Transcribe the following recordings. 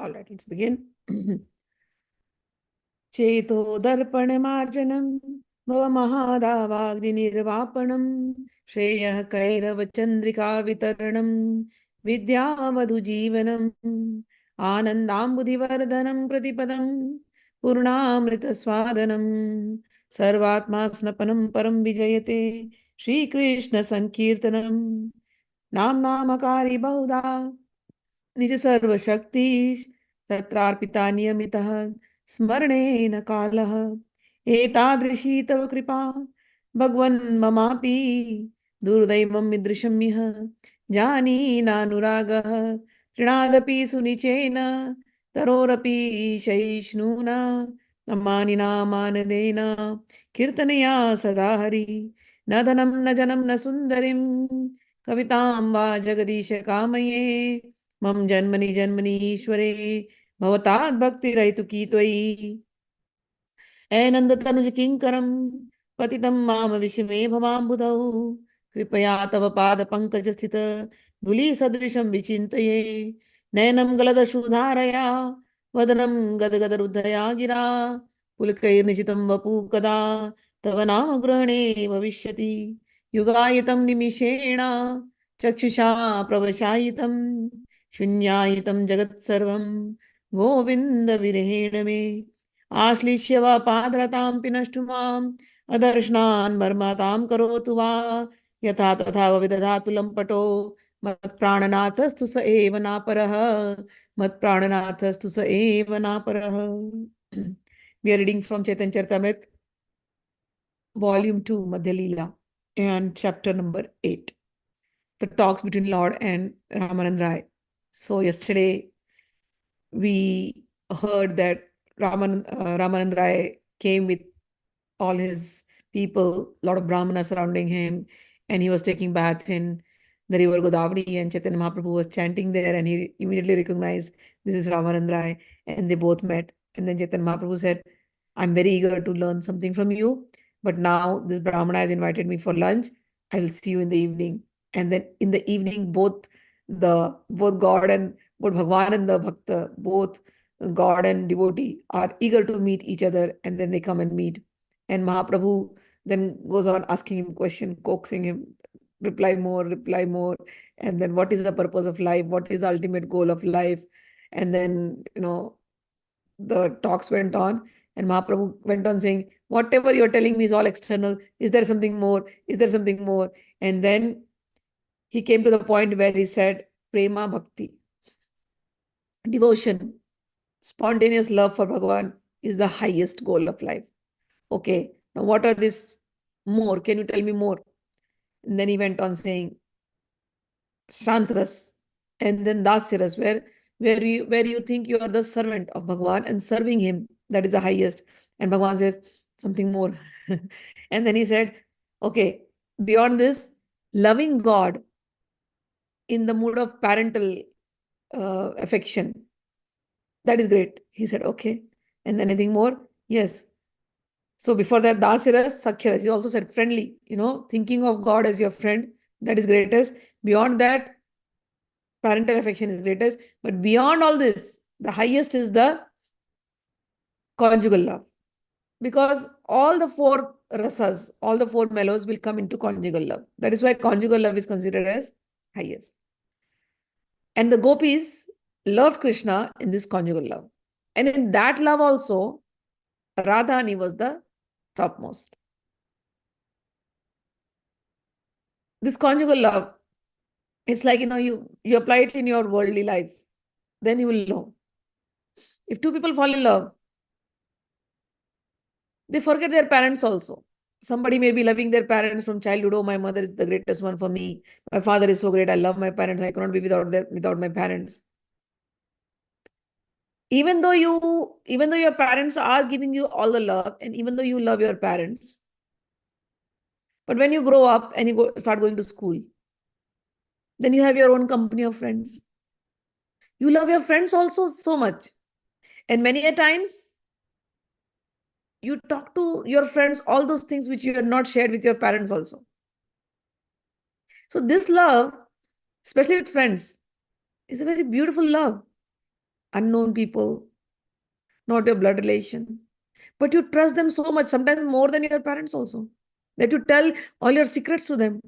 All right, let's begin. cheto-darpana-marjanam bhava-maha-davagni-nirvapanam shreyah kairav-chandrika-vitaranam vidya-vadhu-jeevanam anandam-buddhivardhanam pratipadam purnamrita-swadanam sarvatma-snapanam param vijayate Shri Krishna Sankirtanam Nam-namakari Bahuda निज सर्वशक्ति तत्रार्पिता नियमितः स्मरणेन कालः एतादृशी तव कृपा भगवन् ममापि दुर्दैवं ईदृशम् इह जानीनानुरागः तृणादपि सुनिचेन तरोरपि सहिष्णुना अमानिना मानदेन कीर्तनया सदा हरि न धनं न जनं न सुन्दरीं कवितां वा जगदीश कामये मम जन्मनि जन्मनि ईश्वरे भवतात् भक्तिरहितुकी त्वयि ऐनन्द तनुज किङ्करं पतितं माम विषमे भवाम्बुधौ कृपया तव पाद पंकज स्थित धूलि सदृशं विचिन्तये नयनं गलदशुधारया वदनं गदगदरुद्धया गिरा पुलकैर्निशितं वपु कदा तव नाम ग्रहणे भविष्यति युगायितं निमिषेण चक्षुषा प्रवशायितं शून्यायितं जगत्सर्वं गोविन्द विरहेण मे आश्लिष्य वा पादरतां पिनष्टु माम् अदर्शनान् मर्मातां करोतु वा यथा तथा विदधातु लम्पटो मत्प्राणनाथस्तु स एव नापरः मत्प्राणनाथस्तु स एव नापरः. We are reading from Chaitanya Charitamrita, volume 2, Madhya-lila, and chapter number 8, the talks between Lord and Ramanand Raya. So yesterday we heard that Ramanand Raya came with all his people, a lot of brahmanas surrounding him, and he was taking bath in the river Godavari, and Chaitanya Mahaprabhu was chanting there, and he immediately recognized this is Ramanand Raya, and they both met. And then Chaitanya Mahaprabhu said, I'm very eager to learn something from you, but now this brahmana has invited me for lunch. I will see you in the evening. And then in the evening, both God and both Bhagwan and the Bhakta, both God and devotee are eager to meet each other, and then they come and meet. And Mahaprabhu then goes on asking him question, coaxing him, reply more, reply more. And then what is the purpose of life? What is the ultimate goal of life? And then, the talks went on, and Mahaprabhu went on saying, whatever you're telling me is all external. Is there something more? Is there something more? And then he came to the point where he said, Prema Bhakti, devotion, spontaneous love for Bhagavan is the highest goal of life. Okay, now what are this more? Can you tell me more? And then he went on saying, Shantras, and then Dasyaras, where you think you are the servant of Bhagavan and serving him, that is the highest. And Bhagavan says, something more. And then he said, okay, beyond this, loving God in the mood of parental affection, that is great. He said, okay. And then anything more? Yes. So before that, Dasyaras, Sakhyaras, he also said friendly, thinking of God as your friend, that is greatest. Beyond that, parental affection is greatest. But beyond all this, the highest is the conjugal love. Because all the four rasas, all the four mellows will come into conjugal love. That is why conjugal love is considered as highest. And the gopis loved Krishna in this conjugal love. And in that love also, Radha Rani was the topmost. This conjugal love, it's like, you apply it in your worldly life, then you will know. If two people fall in love, they forget their parents also. Somebody may be loving their parents from childhood. Oh, my mother is the greatest one for me. My father is so great. I love my parents. I cannot be without my parents. Even though your parents are giving you all the love, and even though you love your parents, but when you grow up and you start going to school, then you have your own company of friends. You love your friends also so much. And many a times, you talk to your friends all those things which you have not shared with your parents also. So this love, especially with friends, is a very beautiful love. unknown people, not your blood relation. But you trust them so much, sometimes more than your parents also, that you tell all your secrets to them.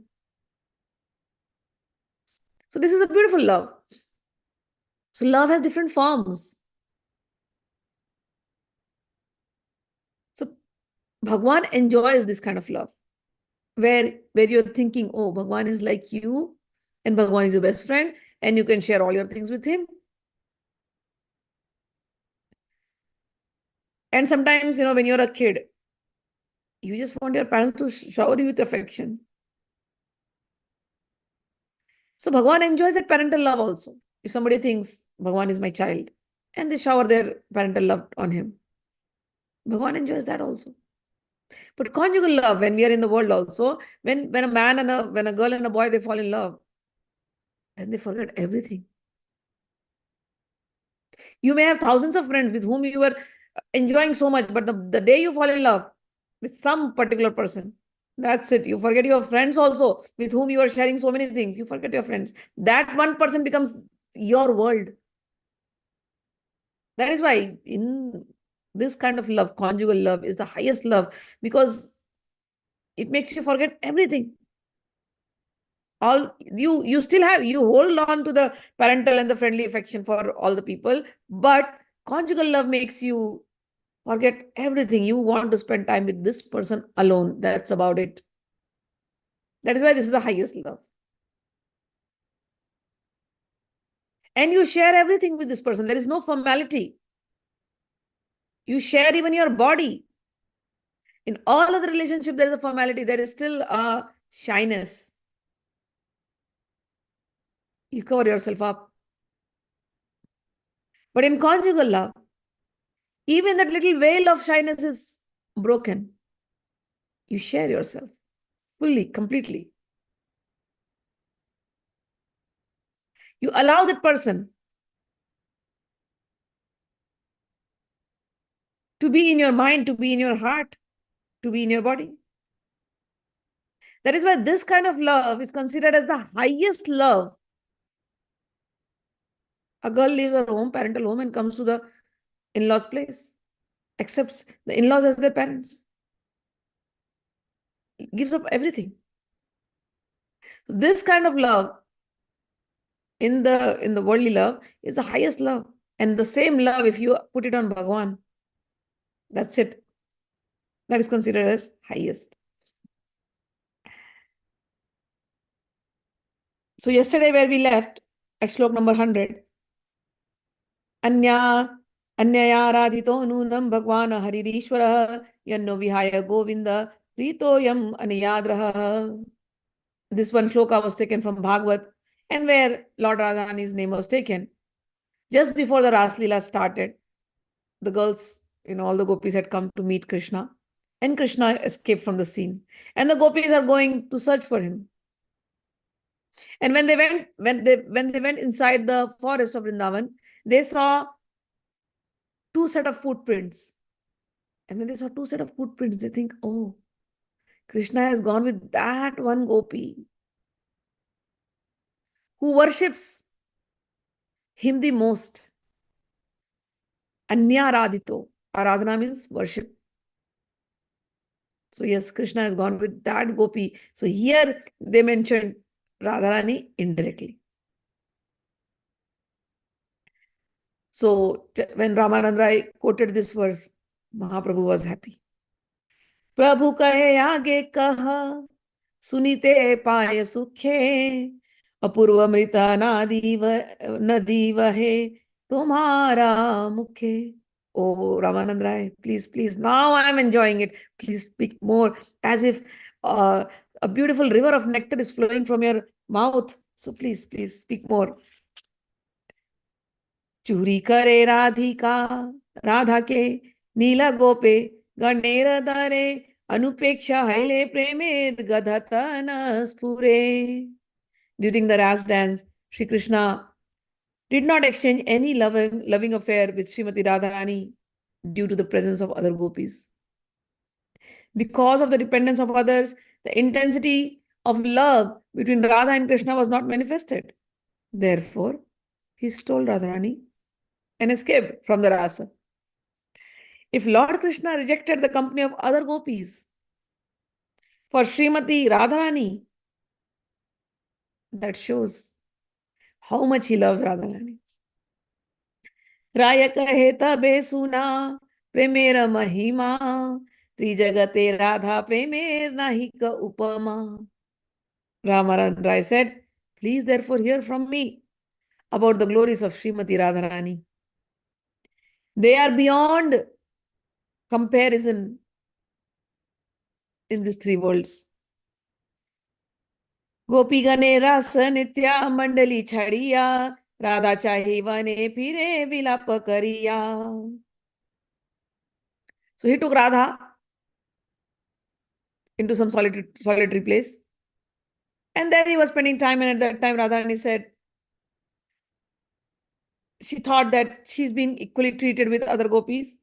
So this is a beautiful love. So love has different forms. So Bhagwan enjoys this kind of love, where you're thinking, oh, Bhagwan is like you, and Bhagwan is your best friend, and you can share all your things with him. And sometimes, when you're a kid, you just want your parents to shower you with affection. So Bhagwan enjoys that parental love also. If somebody thinks Bhagwan is my child, and they shower their parental love on him, Bhagwan enjoys that also. But conjugal love, when we are in the world also, when a man and when a girl and a boy, they fall in love, then they forget everything. You may have thousands of friends with whom you were enjoying so much, but the day you fall in love with some particular person, that's it. You forget your friends also, with whom you are sharing so many things. You forget your friends. That one person becomes your world. That is why in this kind of love, conjugal love is the highest love, because it makes you forget everything. All you still have, you hold on to the parental and the friendly affection for all the people, but conjugal love makes you forget everything. You want to spend time with this person alone. That's about it. That is why this is the highest love. And you share everything with this person. There is no formality. You share even your body. In all other relationship, there is a formality. There is still a shyness. You cover yourself up. But in conjugal love, even that little veil of shyness is broken. You share yourself fully, completely. You allow that person to be in your mind, to be in your heart, to be in your body. That is why this kind of love is considered as the highest love. A girl leaves her home, parental home, and comes to the in-laws' place, accepts the in-laws as their parents, gives up everything. So this kind of love in the worldly love is the highest love. And the same love, if you put it on Bhagwan, that's it. That is considered as highest. So yesterday where we left at slok number 100, Anya Anyaya nunam Bhagwan Haririshwara Yanno Vihaya Govinda Ritoyam Aniyadraha. This one shloka was taken from Bhagavad, and where Lord Radha Rani's name was taken. Just before the Raas leela started, the girls, all the gopis had come to meet Krishna, and Krishna escaped from the scene. And the gopis are going to search for him. And when they went inside the forest of Vrindavan, they saw two set of footprints. And when they saw two set of footprints, they think, oh, Krishna has gone with that one gopi who worships him the most. Anya-radito. Aradhana means worship. So yes, Krishna has gone with that gopi. So here they mentioned Radha Rani indirectly. So when Ramanand Raya quoted this verse, Mahaprabhu was happy. Prabhu kahe aage kaha, sunite paye sukhe, apurva mrita nadi vahe, tumhara mukhe. Oh, Ramanand Raya, please, please. Now I am enjoying it. Please speak more. As if a beautiful river of nectar is flowing from your mouth. So please, please speak more. चूरी करे राधिका राधा के नीला गोपे गणेर दारे अनुपेक्षा हैले प्रेमेर गधतन स्फुरे. During the Ras dance, Sri Krishna did not exchange any loving affair with Srimati Radharani due to the presence of other gopis. Because of the dependence of others, the intensity of love between Radha and Krishna was not manifested. Therefore, he stole Radharani and escaped from the rasa. If Lord Krishna rejected the company of other gopis for Srimati Radharani, that shows how much he loves Radharani. Raya kahe tabe suna premera mahima trijagate Radha premer nahika upama. Ramanand Raya said, please therefore hear from me about the glories of Srimati Radharani. They are beyond comparison in these three worlds. Gopi gane ras nitya mandali chadiya Radha chahi vane phire vilap kariya. So he took Radha into some solitary place. And there he was spending time, and at that time Radharani said, she thought that she's being equally treated with other gopis.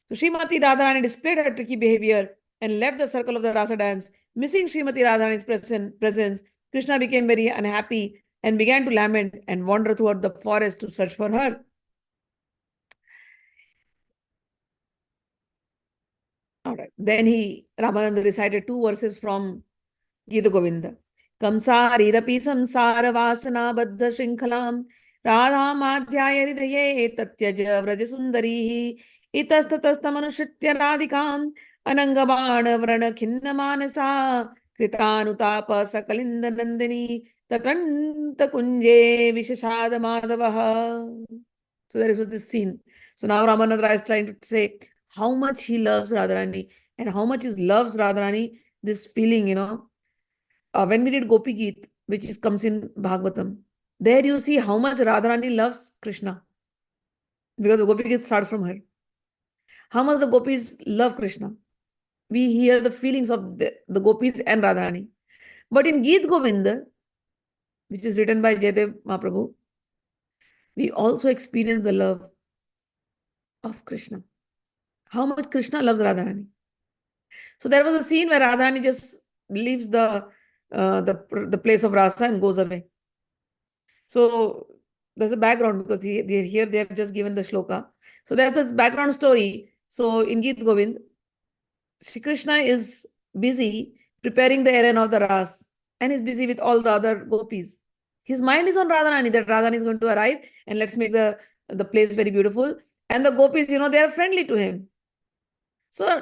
So Srimati Radharani displayed her tricky behavior and left the circle of the rasa dance. Missing Srimati Radharani's presence, Krishna became very unhappy and began to lament and wander throughout the forest to search for her. All right. Then Ramananda recited two verses from Gita Govinda. Kamsari rapi samsara vasana baddha shrinkhalam Radha madhyaya hridaye tatyaja vraja sundarihi itastatastamanoshritya radhikam anangabana vrana khinna manasa kritanutapa sakalinda nandini takanta kunje vishashada madhavaha. So there was this scene. So now Ramanand Raya is trying to say how much he loves Radharani and how much he loves Radharani, this feeling, when we read Gopi Geet, comes in Bhagavatam, there you see how much Radharani loves Krishna. Because the Gopi Geet starts from her. How much the gopis love Krishna. We hear the feelings of the gopis and Radharani. But in Geet Govinda, which is written by Chaitanya Mahaprabhu, we also experience the love of Krishna. How much Krishna loves Radharani. So there was a scene where Radharani just leaves the place of rasa and goes away. So there's a background because here they have just given the shloka. So there's this background story. So in Geet Govind, Shri Krishna is busy preparing the errand of the Raas and is busy with all the other gopis. His mind is on Radharani, that Radharani is going to arrive and let's make the place very beautiful. And the gopis, they are friendly to him. So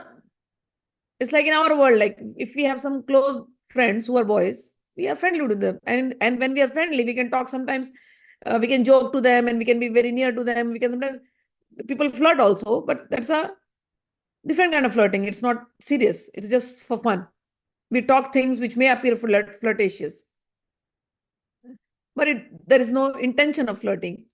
it's like in our world, like if we have some close friends who are boys, we are friendly to them. And when we are friendly, we can talk sometimes, we can joke to them and we can be very near to them. We can sometimes, people flirt also, but that's a different kind of flirting. It's not serious. It's just for fun. We talk things which may appear flirtatious, but there is no intention of flirting.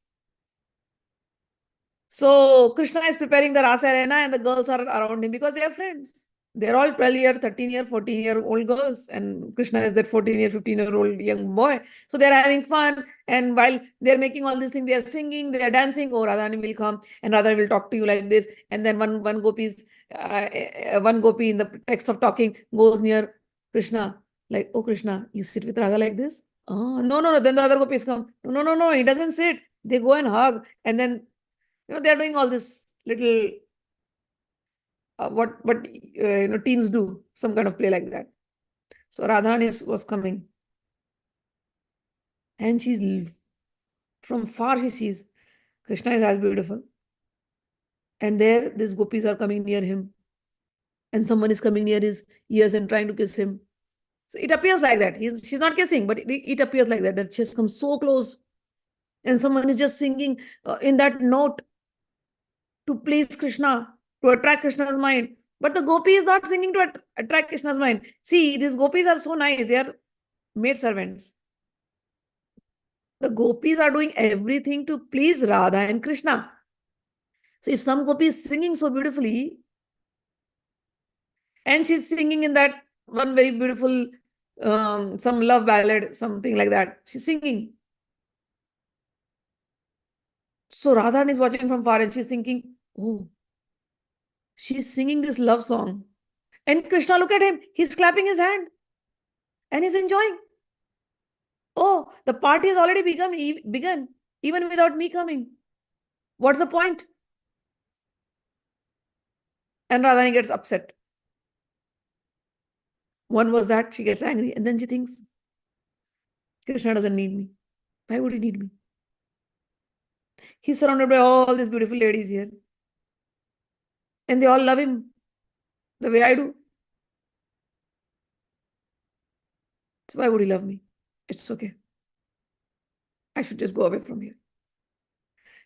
So Krishna is preparing the Rasa arena and the girls are around him because they are friends. They're all 12-year, 13-year, 14-year-old girls. And Krishna is that 14-year, 15-year-old young boy. So they're having fun. And while they're making all these things, they're singing, they're dancing. Oh, Radharani will come and Radha will talk to you like this. And then one gopi in the text of talking goes near Krishna. Like, oh, Krishna, you sit with Radha like this? Oh, no. Then the other gopis come. No. He doesn't sit. They go and hug. And then, they're doing all this little what teens do, some kind of play like that. So Radharani was coming, and from far she sees Krishna is as beautiful, and there these gopis are coming near him, and someone is coming near his ears and trying to kiss him. So it appears like that. She's not kissing, but it appears like that she has come so close, and someone is just singing in that note to please Krishna, to attract Krishna's mind. But the gopi is not singing to attract Krishna's mind. See, these gopis are so nice. They are maid servants. The gopis are doing everything to please Radha and Krishna. So if some gopi is singing so beautifully, and she's singing in that one very beautiful, some love ballad, something like that, she's singing. So Radha is watching from far and she's thinking, oh, she's singing this love song. And Krishna, look at him. He's clapping his hand. And he's enjoying. Oh, the party has already begun even without me coming. What's the point? And Radha Rani gets upset. One was that she gets angry and then she thinks, Krishna doesn't need me. Why would he need me? He's surrounded by all these beautiful ladies here. And they all love him the way I do. So why would he love me? It's okay. I should just go away from here.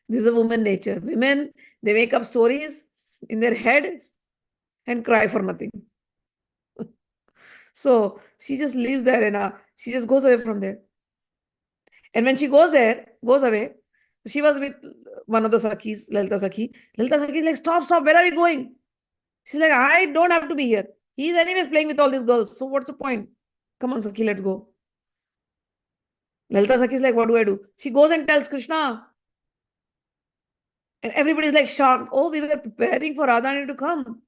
This is a woman nature. Women, they make up stories in their head and cry for nothing. So she just lives there and she just goes away from there. And when she goes away, she was with one of the Sakhis, Lalita Sakhi. Lalita Sakhi is like, stop, where are you going? She's like, I don't have to be here. He's anyways playing with all these girls. So what's the point? Come on, Sakhi, let's go. Lalita Sakhi is like, what do I do? She goes and tells Krishna. And everybody's like shocked. Oh, we were preparing for Radha Rani to come.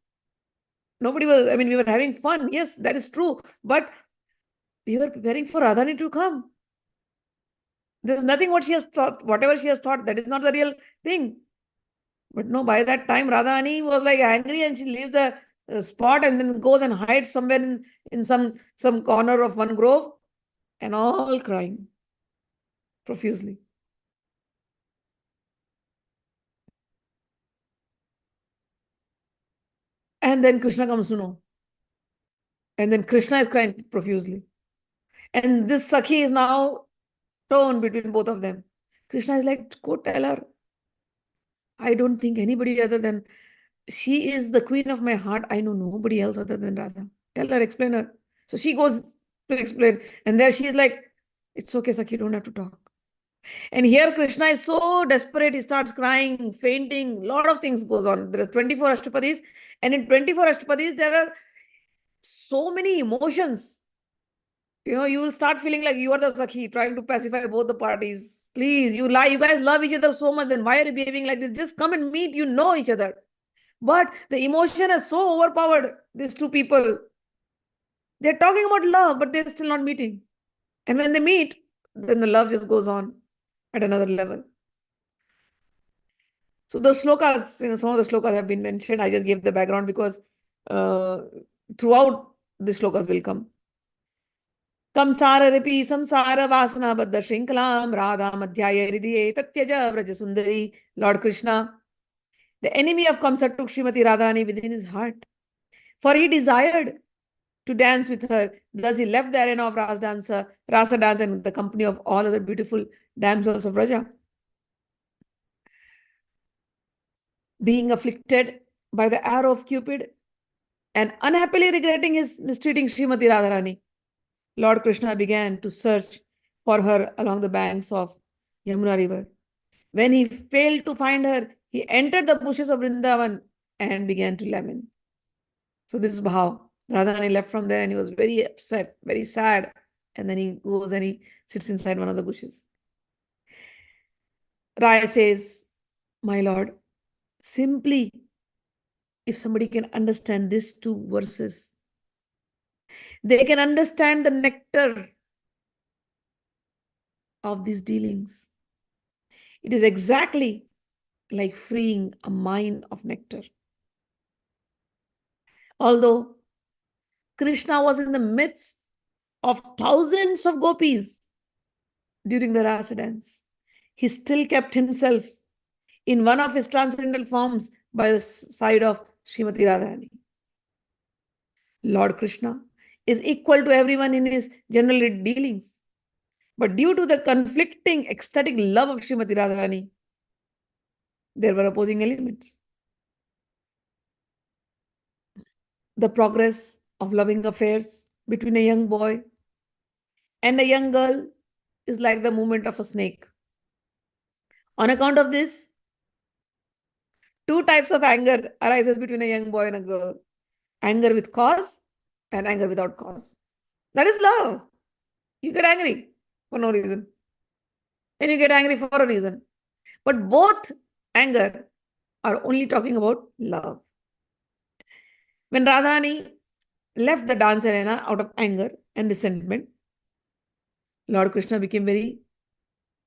We were having fun. Yes, that is true. But we were preparing for Radha Rani to come. There's nothing what she has thought, whatever she has thought, that is not the real thing. But no, by that time, Radha Rani was like angry and she leaves the spot and then goes and hides somewhere in some corner of one grove and all crying profusely. And then Krishna comes to know. And then Krishna is crying profusely. And this Sakhi is now torn between both of them. Krishna is like, go tell her. I don't think anybody other than she is the queen of my heart. I know nobody else other than Radha. Tell her, explain her. So she goes to explain. And there she is like, it's okay, Sakhi, you don't have to talk. And here Krishna is so desperate. He starts crying, fainting. A lot of things goes on. There are 24 Ashtapadis. And in 24 Ashtapadis, there are so many emotions. You will start feeling like you are the Sakhi trying to pacify both the parties. Please, you guys love each other so much. Then why are you behaving like this? Just come and meet. You know each other. But the emotion has so overpowered these two people. They're talking about love, but they're still not meeting. And when they meet, then the love just goes on at another level. So the slokas, some of the slokas have been mentioned. I just gave the background because throughout the slokas will come. Kamsara-ripi samsara vasana baddha shrinkalam radha madhyaya hridiye tatyaja vraja sundari. Lord Krishna, the enemy of Kamsa, took Srimati Radharani within his heart. For he desired to dance with her. Thus he left the arena of Rasa dance and the company of all other beautiful damsels of Raja. Being afflicted by the arrow of Cupid and unhappily regretting his mistreating Srimati Radharani, Lord Krishna began to search for her along the banks of Yamuna river. When he failed to find her, he entered the bushes of Vrindavan and began to lament. So this is how Radharani left from there and he was very upset, very sad. And then he goes and he sits inside one of the bushes. Raya says, my Lord, simply if somebody can understand these two verses, they can understand the nectar of these dealings. It is exactly like freeing a mine of nectar. Although Krishna was in the midst of thousands of gopis during the Rasa dance, he still kept himself in one of his transcendental forms by the side of Srimati Radharani. Lord Krishna is equal to everyone in his general dealings. But due to the conflicting ecstatic love of Srimati Radharani, there were opposing elements. The progress of loving affairs between a young boy and a young girl is like the movement of a snake. On account of this, two types of anger arises between a young boy and a girl. Anger with cause and anger without cause. That is love. You get angry for no reason. And you get angry for a reason. But both anger are only talking about love. When Radharani left the dance arena out of anger and resentment, Lord Krishna became very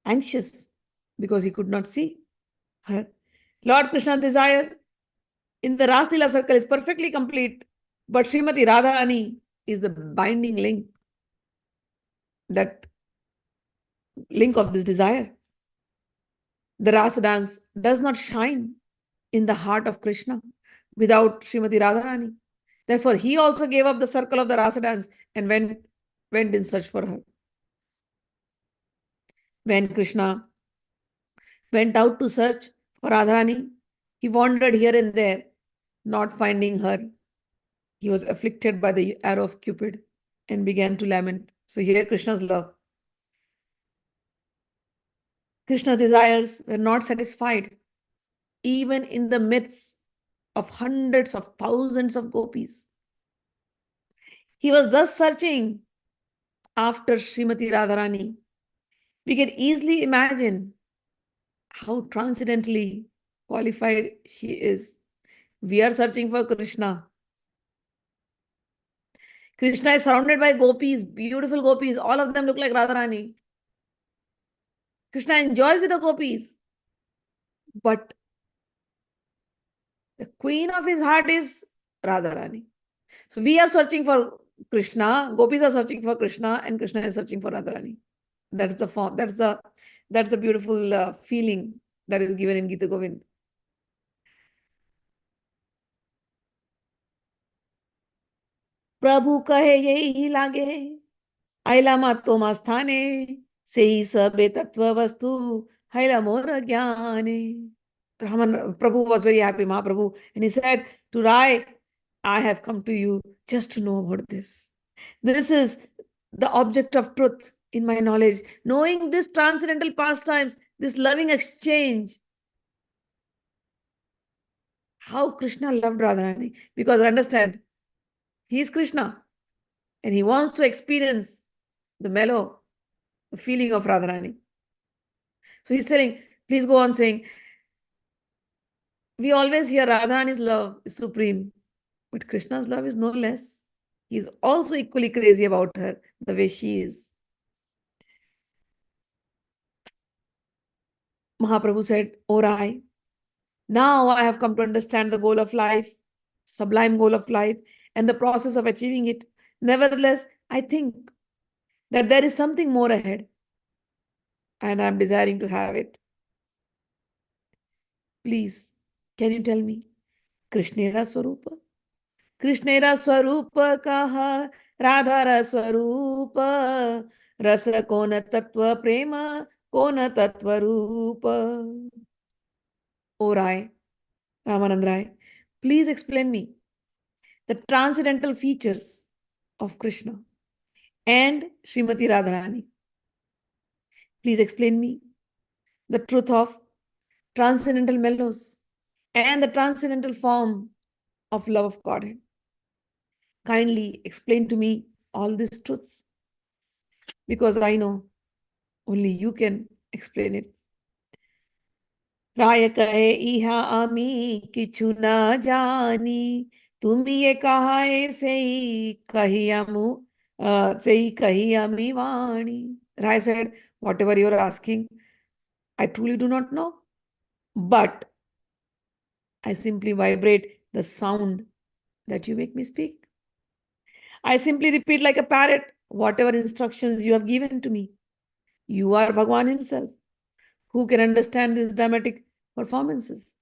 anxious because he could not see her. Lord Krishna's desire in the Raas Leela circle is perfectly complete, but Srimati Radha Rani is the binding link, that link of this desire. The Rasa dance does not shine in the heart of Krishna without Srimati Radharani. Therefore, he also gave up the circle of the Rasa dance and went in search for her. When Krishna went out to search for Radharani, he wandered here and there, not finding her. He was afflicted by the arrow of Cupid and began to lament. So here Krishna's love. Krishna's desires were not satisfied even in the midst of hundreds of thousands of gopis. He was thus searching after Srimati Radharani. We can easily imagine how transcendently qualified she is. We are searching for Krishna. Krishna is surrounded by gopis, beautiful gopis. All of them look like Radharani. Krishna enjoys with the gopis. But the queen of his heart is Radharani. So we are searching for Krishna, gopis are searching for Krishna, and Krishna is searching for Radharani. That's the form. That's the beautiful feeling that is given in Gita Govind. प्रभु कहे यही लागे आइला मातो मास्थाने से ही सबे तत्व वस्तु हैला मोर ज्ञाने. Prabhu was very happy, Mahaprabhu, and he said to Rai, I have come to you just to know about this. This is the object of truth in my knowledge. Knowing this transcendental pastimes, this loving exchange. How Krishna loved Radharani. Because understand, he is Krishna. And he wants to experience the mellow feeling of Radharani. So he's saying, please go on saying, we always hear Radharani's love is supreme, but Krishna's love is no less. He is also equally crazy about her, the way she is. Mahaprabhu said, O Rai, now I have come to understand the goal of life, sublime goal of life, and the process of achieving it. Nevertheless, I think that there is something more ahead, and I am desiring to have it. Please, can you tell me, Krishnera Swarupa? Krishnera Swarupa kaha, Radhara Swarupa, Rasa kona tattva prema, kona tattva rupa. O Rai, Ramanand Raya, please explain me the transcendental features of Krishna and Srimati Radharani. Please explain me the truth of transcendental mellows and the transcendental form of love of Godhead. Kindly explain to me all these truths, because I know only you can explain it. राय कहे इहा आमी किछु ना जानी तुमी ये कहा से ही कही आमी वाणी. Rai said, whatever you are asking, I truly do not know, but I simply vibrate the sound that you make me speak. I simply repeat like a parrot whatever instructions you have given to me. You are Bhagwan himself, who can understand these dramatic performances.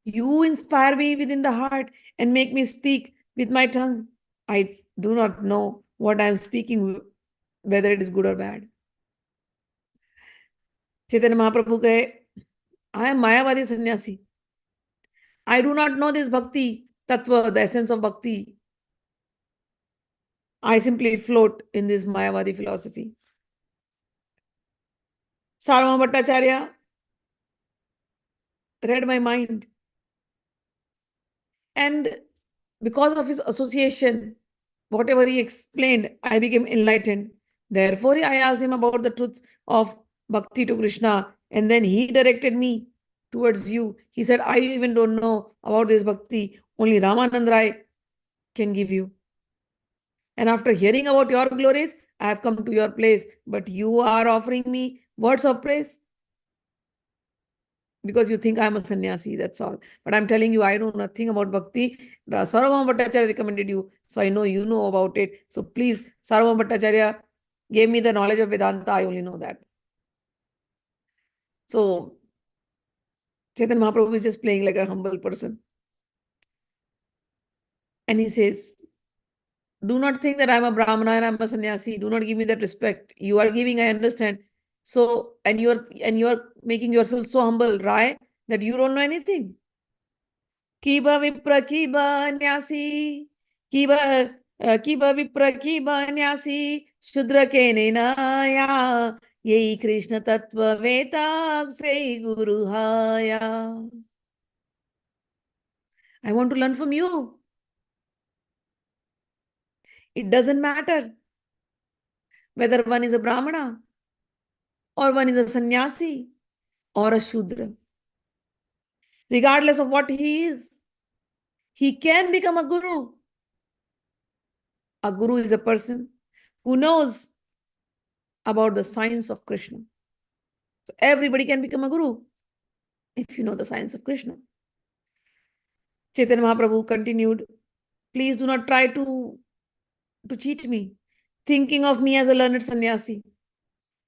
You inspire me within the heart and make me speak with my tongue. I do not know what I am speaking, whether it is good or bad. Chaitanya Mahaprabhu said, I am Mayavadi sannyasi. I do not know this bhakti, tattva, the essence of bhakti. I simply float in this Mayavadi philosophy. Sarvabhauma Bhattacharya read my mind. And because of his association, whatever he explained, I became enlightened. Therefore, I asked him about the truths of bhakti to Krishna, and then he directed me towards you. He said, I even don't know about this bhakti. Only Ramanand Raya can give you. And after hearing about your glories, I have come to your place. But you are offering me words of praise. because you think I'm a sannyasi, that's all. But I'm telling you, I know nothing about bhakti. Sarvabhauma Bhattacharya recommended you, so I know you know about it. So please, Sarvabhauma Bhattacharya gave me the knowledge of Vedanta, I only know that. So Chaitanya Mahaprabhu is just playing like a humble person. And he says, do not think that I'm a Brahmana and I'm a sannyasi. Do not give me that respect. You are giving, I understand. So, and you're making yourself so humble, Rai, that you don't know anything. Kiba vipra kiba nyasi, kiba vipra kiba nyasi, shudra ke nenaya, yehi Krishna tattva veta sei guru haya. I want to learn from you. It doesn't matter whether one is a Brahmana or one is a sannyasi or a Shudra. Regardless of what he is, he can become a guru. A guru is a person who knows about the science of Krishna. So everybody can become a guru if you know the science of Krishna. Chaitanya Mahaprabhu continued, please do not try to cheat me, thinking of me as a learned sannyasi.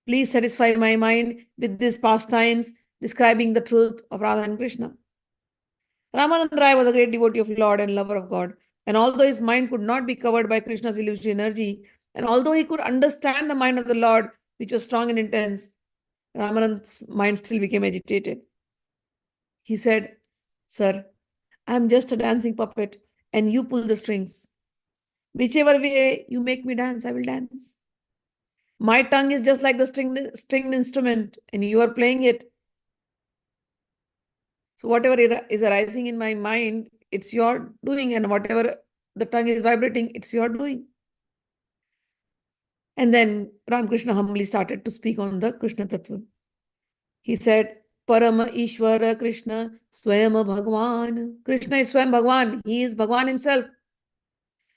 Please satisfy my mind with these pastimes describing the truth of Radha and Krishna. Ramanand Raya was a great devotee of Lord and lover of God. And although his mind could not be covered by Krishna's illusory energy, and although he could understand the mind of the Lord, which was strong and intense, Ramanand's mind still became agitated. He said, Sir, I am just a dancing puppet and you pull the strings. Whichever way you make me dance, I will dance. My tongue is just like the stringed instrument and you are playing it. So whatever is arising in my mind, it's your doing, and whatever the tongue is vibrating, it's your doing. And then Ramakrishna humbly started to speak on the Krishna Tattva. He said, Parama Ishvara Krishna Swayama Bhagwan. Krishna is Swayam Bhagwan. He is Bhagwan himself.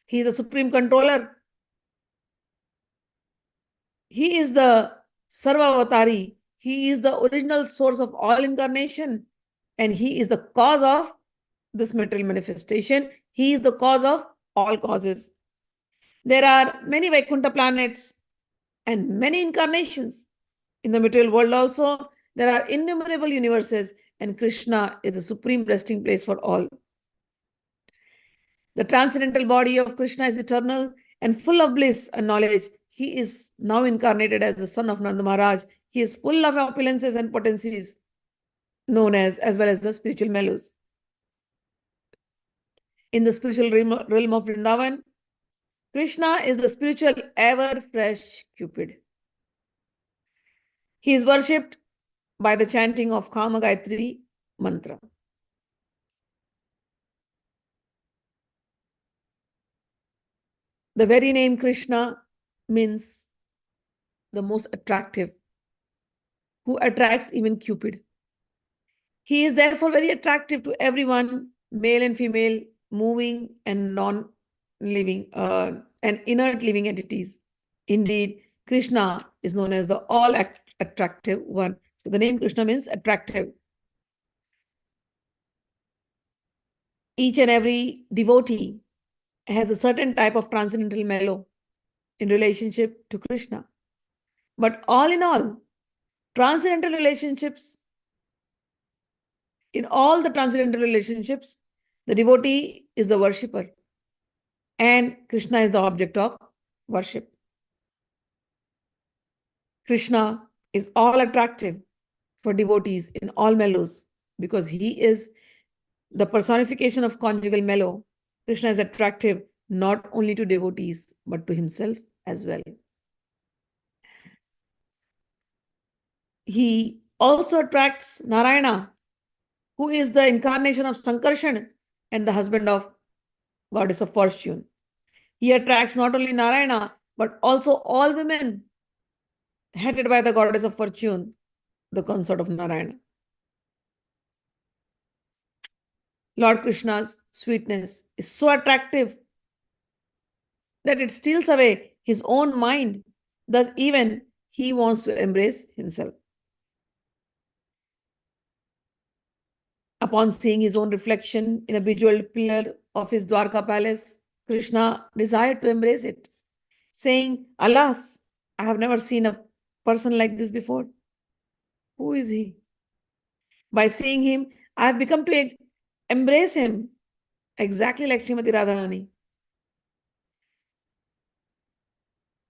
He is the supreme controller. He is the Sarva-avatari. He is the original source of all incarnation. And he is the cause of this material manifestation. He is the cause of all causes. There are many Vaikuntha planets and many incarnations. In the material world also, there are innumerable universes, and Krishna is the supreme resting place for all. The transcendental body of Krishna is eternal and full of bliss and knowledge. He is now incarnated as the son of Nanda Maharaj. He is full of opulences and potencies, known as well as the spiritual mellows. In the spiritual realm of Vrindavan, Krishna is the spiritual ever-fresh Cupid. He is worshipped by the chanting of Kama Gayatri mantra. The very name Krishna means the most attractive, who attracts even Cupid. He is therefore very attractive to everyone, male and female, moving and non-living, and inert living entities. Indeed, Krishna is known as the all-attractive one. So the name Krishna means attractive. Each and every devotee has a certain type of transcendental mellow in relationship to Krishna. But all in all, transcendental relationships, in all the transcendental relationships, the devotee is the worshipper and Krishna is the object of worship. Krishna is all attractive for devotees in all mellows because he is the personification of conjugal mellow. Krishna is attractive not only to devotees but to himself as well. He also attracts Narayana, who is the incarnation of Sankarshan and the husband of goddess of fortune. He attracts not only Narayana, but also all women headed by the goddess of fortune, the consort of Narayana. Lord Krishna's sweetness is so attractive that it steals away his own mind. Thus, even he wants to embrace himself. Upon seeing his own reflection in a bejeweled pillar of his Dwarka palace, Krishna desired to embrace it, saying, "Alas, I have never seen a person like this before. Who is he?" By seeing him, I have become to embrace him, exactly like Srimati Radha Rani.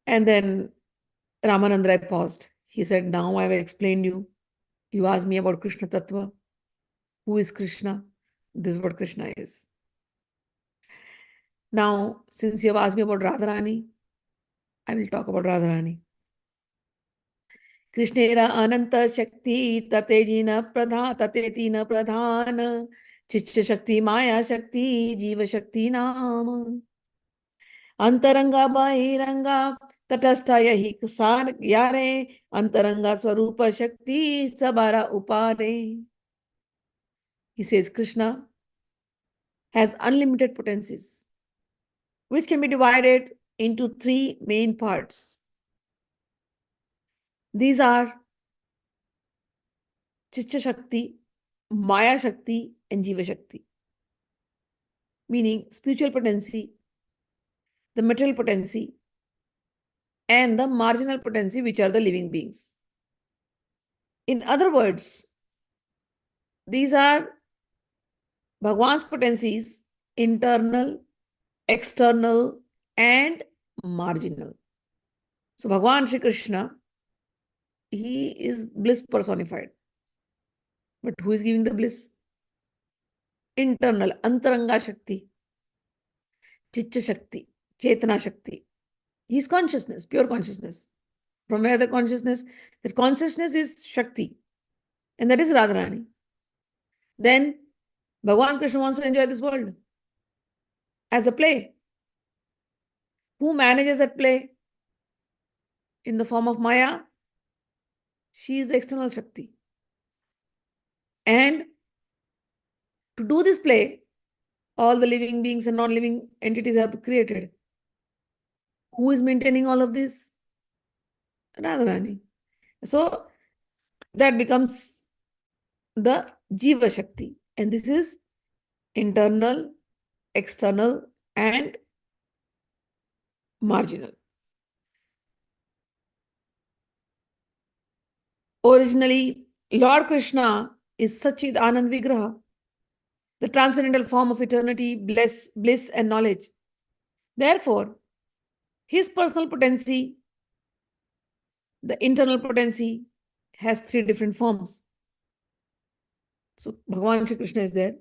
And then Ramanand Raya paused. He said, "Now I have explained you. You asked me about Krishna Tattva. Who is Krishna? This is what Krishna is. Now, since you have asked me about Radha Rani, I will talk about Radha Rani. Krishnera Ananta Shakti Tatejina Pradhan Tatetina Pradhan Chicha Shakti Maya Shakti Jiva Shakti Nam Antaranga Bahiranga Tatastha Yahi Ksar Yare Antaranga Swarupa Shakti Sabara Upare. He says Krishna has unlimited potencies, which can be divided into three main parts. These are Chicha Shakti, Maya Shakti, and Jiva Shakti, meaning spiritual potency, the material potency, and the marginal potency, which are the living beings. In other words, these are Bhagwan's potencies, internal, external, and marginal. So Bhagwan Shri Krishna, he is bliss personified. But who is giving the bliss? Internal, Antaranga Shakti, Chitta Shakti, Chetana Shakti. He is consciousness, pure consciousness. From where the consciousness? That consciousness is Shakti. And that is Radharani. Then Bhagavan Krishna wants to enjoy this world as a play. Who manages that play? In the form of Maya, she is the external Shakti. And to do this play, all the living beings and non-living entities have created. Who is maintaining all of this? Radharani. So that becomes the Jiva Shakti. And this is internal, external, and marginal. Originally, Lord Krishna is Satchid Anand Vigraha, the transcendental form of eternity, bliss, and knowledge. Therefore, his personal potency, the internal potency, has three different forms. So, Bhagavan Shri Krishna is there.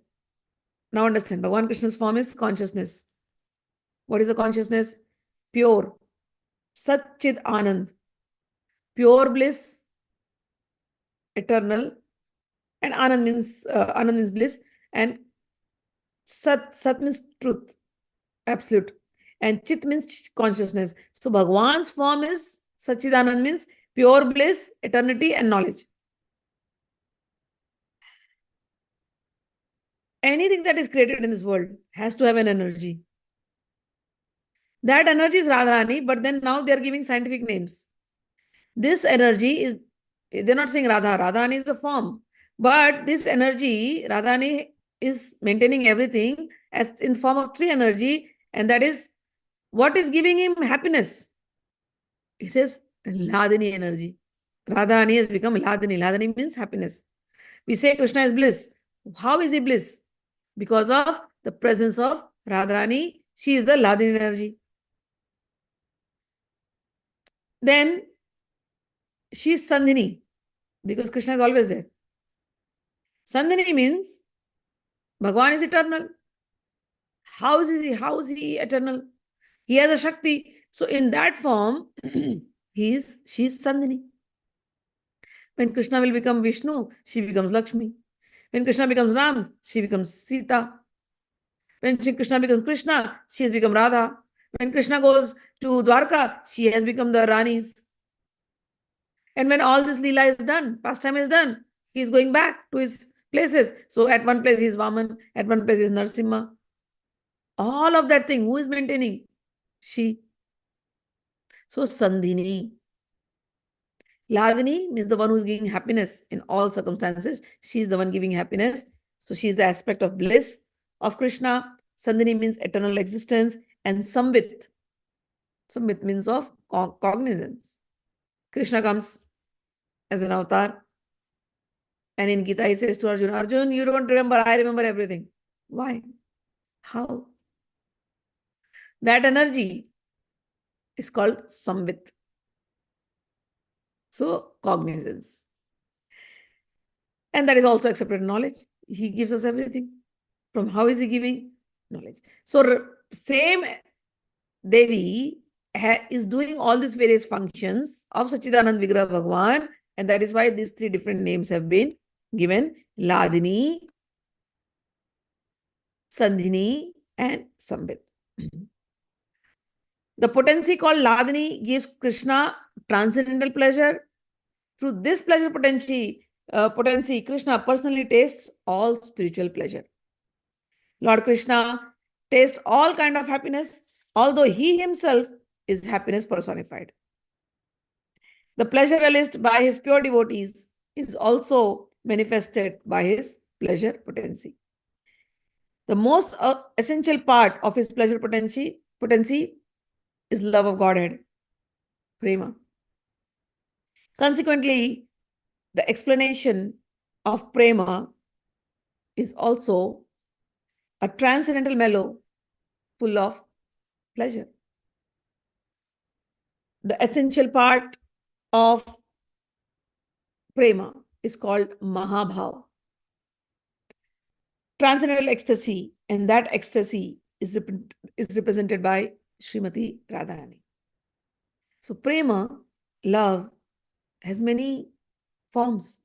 Now understand, Bhagavan Krishna's form is consciousness. What is the consciousness? Pure, Satchid Anand, pure bliss, eternal, and Anand means bliss, and Sat means truth, absolute, and Chit means consciousness. So Bhagwan's form is Satchidanand, means pure bliss, eternity, and knowledge. Anything that is created in this world has to have an energy. That energy is Radharani, but then now they are giving scientific names. This energy is, they're not saying Radha. Radharani is the form. But this energy, Radharani is maintaining everything as in form of three energy, and that is what is giving him happiness. He says Ladini energy. Radharani has become Ladini. Ladini means happiness. We say Krishna is bliss. How is he bliss? Because of the presence of Radharani. She is the Ladini energy. Then she is Sandhini, because Krishna is always there. Sandhini means Bhagavan is eternal. How is he eternal? He has a Shakti. So in that form, she is Sandhini. When Krishna will become Vishnu, she becomes Lakshmi. When Krishna becomes Ram, she becomes Sita. When Krishna becomes Krishna, she has become Radha. When Krishna goes to Dwarka, she has become the Ranis. And when all this leela is done, pastime is done, he is going back to his places. So at one place he is Vaman, at one place he is Narsimha. All of that thing, who is maintaining? She. So Sandhini. Ladini means the one who is giving happiness in all circumstances. She is the one giving happiness. So she is the aspect of bliss of Krishna. Sandhini means eternal existence, and Samvit. Samvit means of cognizance. Krishna comes as an avatar, and in Gita he says to Arjuna, Arjun, you don't remember, I remember everything. Why? How? That energy is called Samvit. So, cognizance. And that is also accepted knowledge. He gives us everything. From how is he giving? Knowledge. So, same Devi is doing all these various functions of Sachidanand Vigraha Bhagwan, and that is why these three different names have been given: Ladini, Sandhini, and Sambit. The potency called Ladini gives Krishna transcendental pleasure. Through this pleasure potency, Krishna personally tastes all spiritual pleasure. Lord Krishna tastes all kind of happiness, although he himself is happiness personified. The pleasure realized by his pure devotees is also manifested by his pleasure potency. The most essential part of his pleasure potency is love of Godhead, prema. Consequently, the explanation of prema is also a transcendental mellow full of pleasure. The essential part of prema is called Mahabhav, transcendental ecstasy, and that ecstasy is represented by Srimati Radha Rani. So prema, love, has many forms.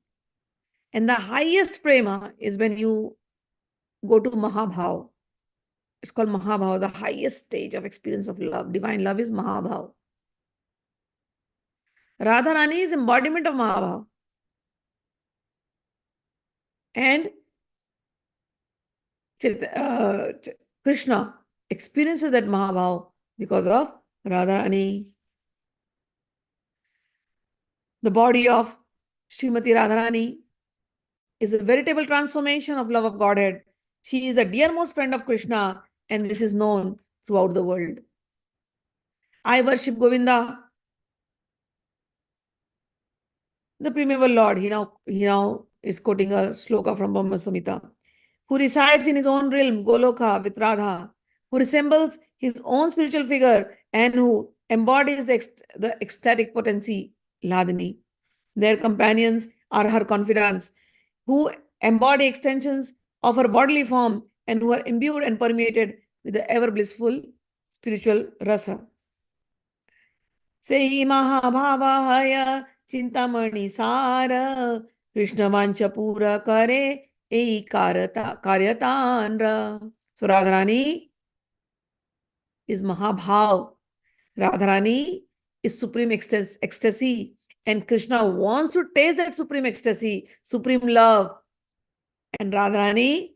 And the highest prema is when you go to Mahabhav. It's called Mahabhav, the highest stage of experience of love. Divine love is Mahabhav. Radha Rani is embodiment of Mahabhav. And Krishna experiences that Mahabhav because of Radha Rani. The body of Srimati Radharani is a veritable transformation of love of Godhead. She is the dearmost friend of Krishna, and this is known throughout the world. I worship Govinda, the primeval Lord. He now is quoting a sloka from Brahma Samhita, who resides in his own realm, Goloka, with Radha, who resembles his own spiritual figure and who embodies the ecstatic potency, Ladini. Their companions are her confidants, who embody extensions of her bodily form and who are imbued and permeated with the ever blissful spiritual rasa. Sei Mahabhavaya Chintamani Sara Krishna Vancha Pura Kare Ei Karyatanra. So Radharani is Mahabhav. Radharani is supreme ecstasy. And Krishna wants to taste that supreme ecstasy, supreme love. And Radharani,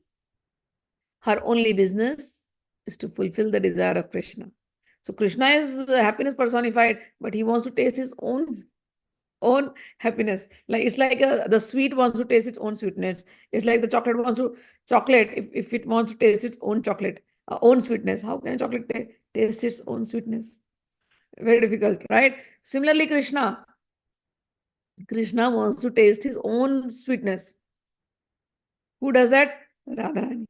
her only business is to fulfill the desire of Krishna. So Krishna is happiness personified, but he wants to taste his own happiness. Like it's like the sweet wants to taste its own sweetness. It's like the chocolate wants to if it wants to taste its own own sweetness. How can a chocolate taste its own sweetness? Very difficult, right? Similarly, Krishna wants to taste his own sweetness. Who does that? Radharani.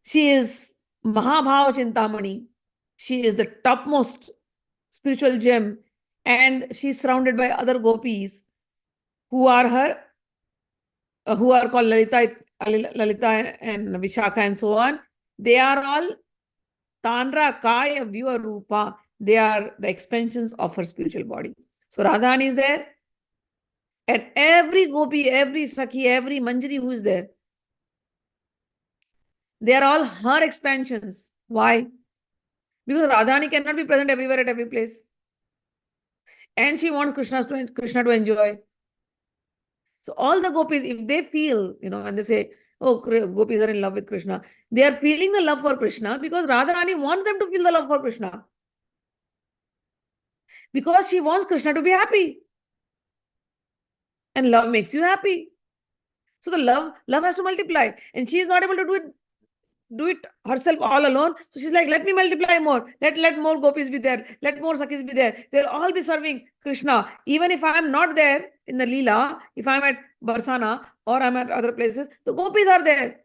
She is Mahabhav Chintamani. She is the topmost spiritual gem, and she is surrounded by other gopis who are who are called Lalita and Vishakha and so on. They are all Tanra, Kaya, Vyuha, Rupa. They are the expansions of her spiritual body. So Radharani is there, and every gopi, every Sakhi, every Manjari who is there, they are all her expansions. Why? Because Radharani cannot be present everywhere at every place. And she wants Krishna to enjoy. So all the gopis, if they feel, and they say, oh, gopis are in love with Krishna, they are feeling the love for Krishna because Radharani wants them to feel the love for Krishna. Because she wants Krishna to be happy. And love makes you happy. So the love has to multiply, and she is not able to do it herself all alone. So she's like, let me multiply more. Let more gopis be there. Let more sakis be there. They'll all be serving Krishna. Even if I'm not there in the leela, if I'm at Barsana or I'm at other places, the gopis are there.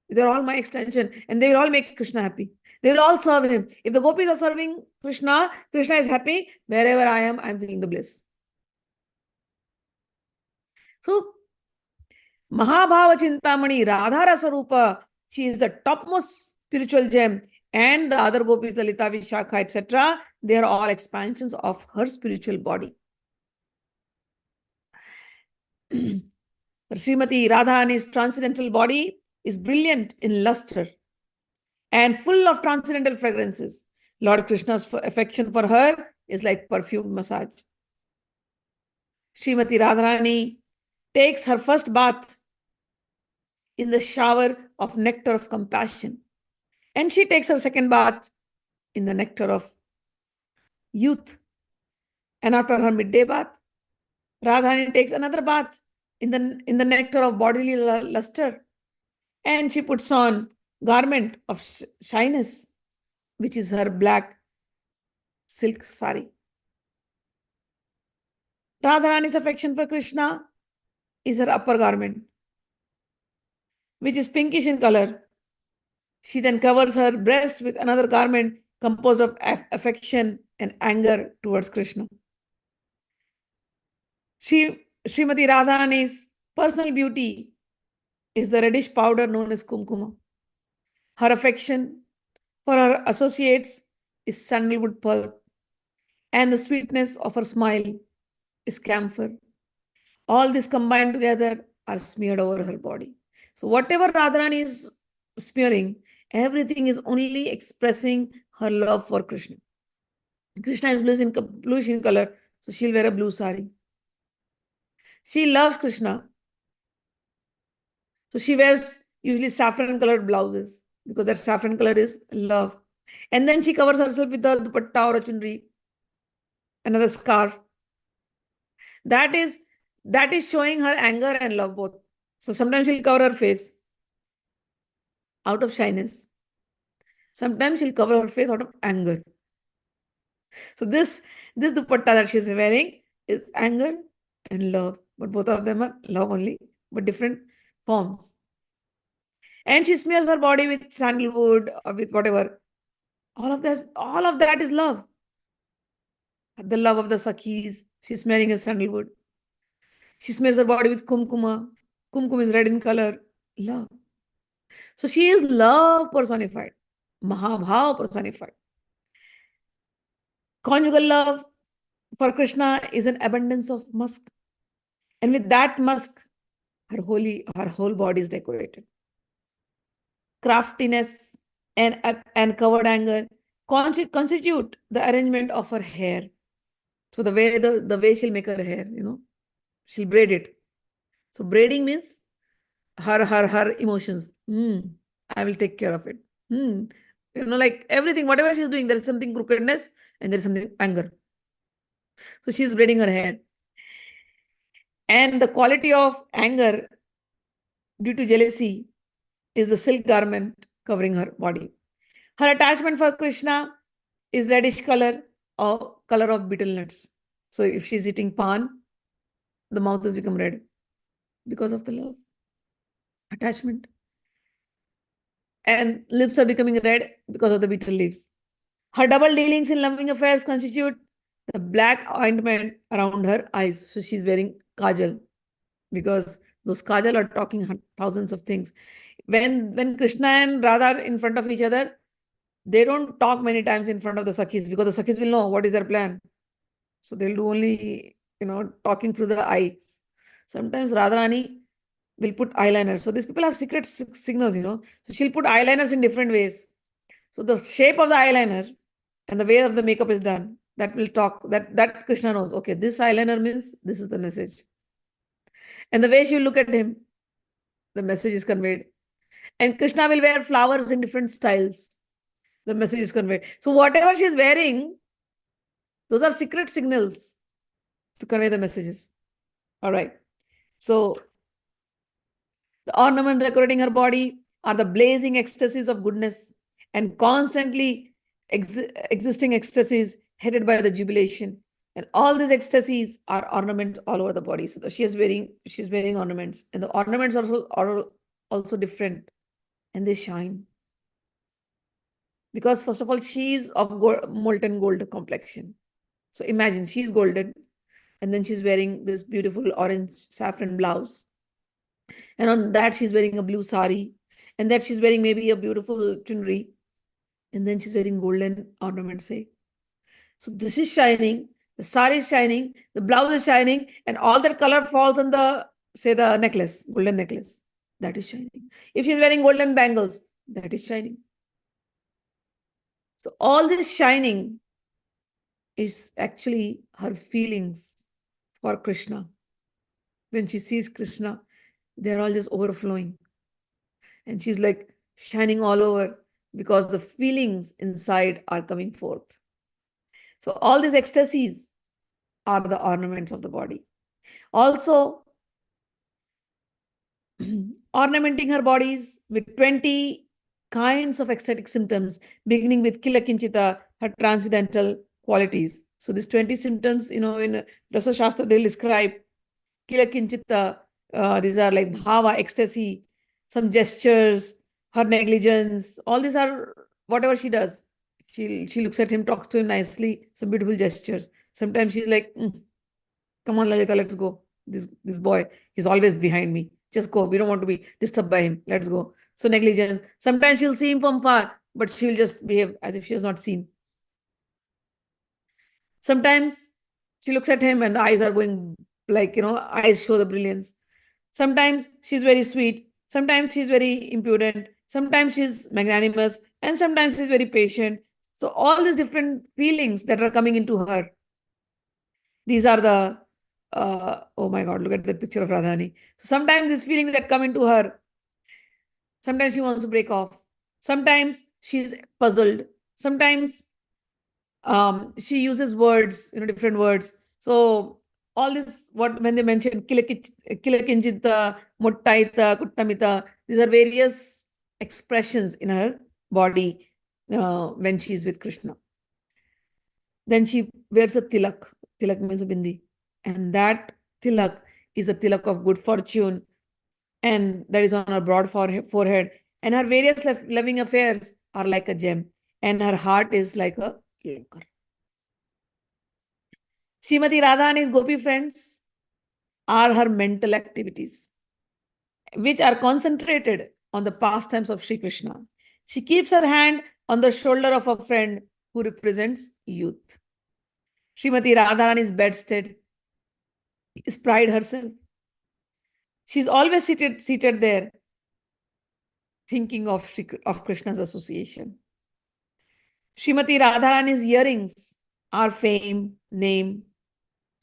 They're all my extension, and they will all make Krishna happy. They will all serve him. If the gopis are serving Krishna, Krishna is happy. Wherever I am, I'm feeling the bliss. So Mahabhava Chintamani, Radha Rasarupa, she is the topmost spiritual gem, and the other gopis, Lalita, Vishakha, etc., they are all expansions of her spiritual body. Srimati Radharani's transcendental body is brilliant in luster and full of transcendental fragrances. Lord Krishna's affection for her is like perfumed massage. Srimati Radharani takes her first bath in the shower of nectar of compassion. And she takes her second bath in the nectar of youth. And after her midday bath, Radharani takes another bath in the nectar of bodily luster. And she puts on garment of shyness, which is her black silk sari. Radharani's affection for Krishna is her upper garment, which is pinkish in color. She then covers her breast with another garment composed of affection and anger towards Krishna. Srimati Radharani's personal beauty is the reddish powder known as kumkuma. Her affection for her associates is sandalwood pulp, and the sweetness of her smile is camphor. All this combined together are smeared over her body. So whatever Radharani is smearing, everything is only expressing her love for Krishna. Krishna is bluish in color, so she'll wear a blue sari. She loves Krishna, so she wears usually saffron colored blouses because that saffron color is love. And then she covers herself with the dupatta or a chunri, another scarf. That is showing her anger and love both. So sometimes she'll cover her face out of shyness. Sometimes she'll cover her face out of anger. So this dupatta that she's wearing is anger and love, but both of them are love only, but different forms. And she smears her body with sandalwood or with whatever. All of that is love. The love of the Sakhis. She's smearing a sandalwood. She smears her body with kumkuma. Kumkum is red in color. Love. So she is love personified. Mahabhav personified. Conjugal love for Krishna is an abundance of musk. And with that musk, her whole body is decorated. Craftiness and covered anger constitute the arrangement of her hair. So the way she'll make her hair, she'll braid it. So braiding means her emotions. I will take care of it. Like everything, whatever she's doing, there is something crookedness and there is something anger. So she's braiding her hair. And the quality of anger due to jealousy is the silk garment covering her body. Her attachment for Krishna is reddish color or color of betel nuts. So if she's eating pan, the mouth has become red because of the love. Attachment. And lips are becoming red because of the betel leaves. Her double dealings in loving affairs constitute the black ointment around her eyes. So she's wearing kajal because those kajal are talking thousands of things. When Krishna and Radha are in front of each other, they don't talk many times in front of the Sakhis because the Sakhis will know what is their plan. So they'll do only, talking through the eyes. Sometimes Radharani will put eyeliner. So these people have secret signals, So she'll put eyeliners in different ways. So the shape of the eyeliner and the way of the makeup is done, that will talk, that Krishna knows, okay, this eyeliner means this is the message. And the way she will look at him, the message is conveyed. And Krishna will wear flowers in different styles. The message is conveyed. So whatever she's wearing, those are secret signals to convey the messages. All right. So The ornaments decorating her body are the blazing ecstasies of goodness and constantly existing ecstasies headed by the jubilation. And all these ecstasies are ornaments all over the body. So she's wearing ornaments, and the ornaments also are also different, and they shine because first of all she's of molten gold complexion. So imagine she's golden, and then she's wearing this beautiful orange saffron blouse, and on that she's wearing a blue sari, and that she's wearing maybe a beautiful chunri, and then she's wearing golden ornaments, say. So this is shining, the sari is shining, the blouse is shining, and all that color falls on the, say, the necklace, golden necklace. That is shining. If she's wearing golden bangles, that is shining. So all this shining is actually her feelings for Krishna. When she sees Krishna, they're all just overflowing. And she's like shining all over because the feelings inside are coming forth. So all these ecstasies are the ornaments of the body. Also, ornamenting her bodies with 20 kinds of ecstatic symptoms, beginning with Kila Kinchita, her transcendental qualities. So these 20 symptoms, in Rasa Shastra, they'll describe Kila Kinchita. These are like bhava, ecstasy, some gestures, her negligence. All these are whatever she does. She looks at him, talks to him nicely, some beautiful gestures. Sometimes she's like, come on, Lalita, let's go. This boy, he's always behind me. Just go. We don't want to be disturbed by him. Let's go. So negligence. Sometimes she'll see him from far, but she'll just behave as if she has not seen. Sometimes she looks at him and the eyes are going like, eyes show the brilliance. Sometimes she's very sweet. Sometimes she's very impudent. Sometimes she's magnanimous. And sometimes she's very patient. So all these different feelings that are coming into her. These are the, oh my God, look at that picture of Radha Rani. So sometimes these feelings that come into her, sometimes she wants to break off. Sometimes she's puzzled. Sometimes she uses words, different words. So all this, when they mention kilakinchita, muttaita, kuttamita, these are various expressions in her body when she's with Krishna. Then she wears a tilak. Tilak means a bindi. And that tilak is a tilak of good fortune. And that is on her broad forehead. And her various loving affairs are like a gem. And her heart is like a lacquer. Srimati Radharani's Gopi friends are her mental activities, which are concentrated on the pastimes of Sri Krishna. She keeps her hand on the shoulder of a friend who represents youth. Srimati Radharani's bedstead is pride herself. She's always seated there, thinking of Krishna's association. Srimati Radharani's earrings are fame, name,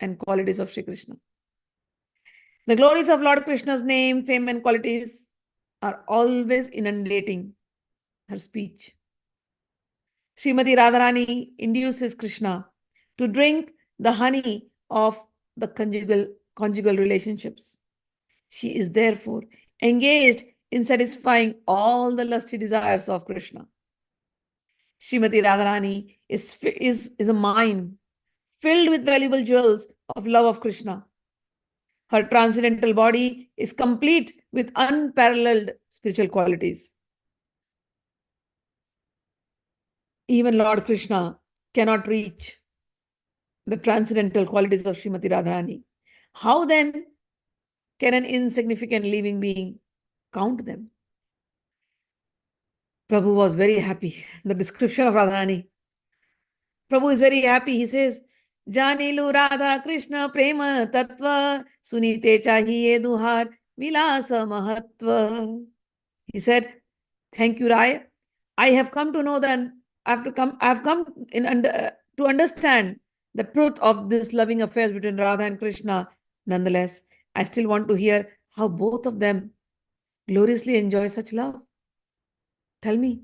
and qualities of Sri Krishna. The glories of Lord Krishna's name, fame, and qualities are always inundating her speech. Srimati Radharani induces Krishna to drink the honey of the conjugal relationships. She is therefore engaged in satisfying all the lusty desires of Krishna. Srimati Radharani is a mine filled with valuable jewels of love of Krishna. Her transcendental body is complete with unparalleled spiritual qualities. Even Lord Krishna cannot reach the transcendental qualities of Srimati Radharani. How then can an insignificant living being count them? Prabhu was very happy. The description of Radharani. Prabhu is very happy. He says, Janilu Radha Krishna Prema Tattva Sunite Chahiye Duhar Vilasa Mahatva. He said, thank you, Raya. I have come to know that I have come to understand the truth of this loving affair between Radha and Krishna. Nonetheless, I still want to hear how both of them gloriously enjoy such love. Tell me.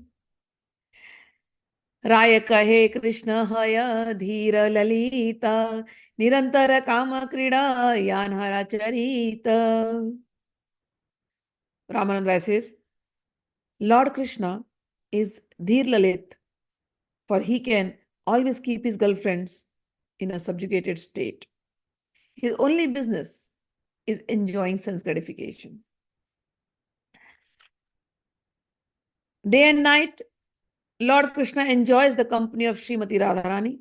Raya kahe Krishna haya dhira lalita nirantara kama krida yanhara charita. Ramanand Raya says, Lord Krishna is Dhir Lalit, for he can always keep his girlfriends in a subjugated state. His only business is enjoying sense gratification. Day and night, Lord Krishna enjoys the company of Srimati Radha Rani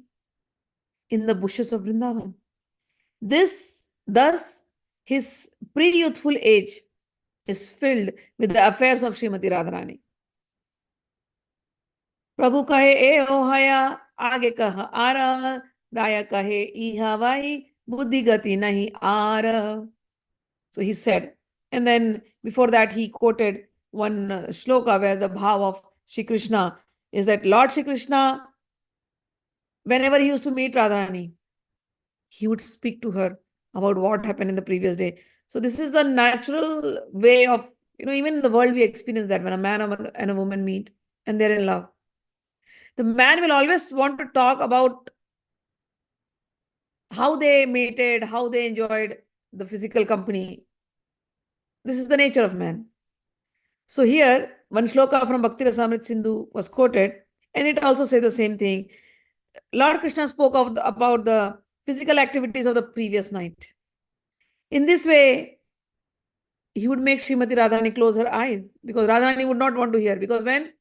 in the bushes of Vrindavan. Thus, his pre-youthful age is filled with the affairs of Srimati Radharani. Prabhu kahe e ohaya, aage kaha ara, Raya kahe iha vai, buddhi gati nahi ara. So he said, and then before that he quoted one shloka where the bhava of Shri Krishna is that Lord Shri Krishna, whenever he used to meet Radharani, he would speak to her about what happened in the previous day. So this is the natural way of, even in the world we experience that when a man and a woman meet and they're in love. The man will always want to talk about how they mated, how they enjoyed the physical company. This is the nature of man. So here, one shloka from Bhakti Rasamrit Sindhu was quoted, and it also says the same thing. Lord Krishna spoke about the physical activities of the previous night. In this way, he would make Srimati Radharani close her eyes because Radharani would not want to hear, because when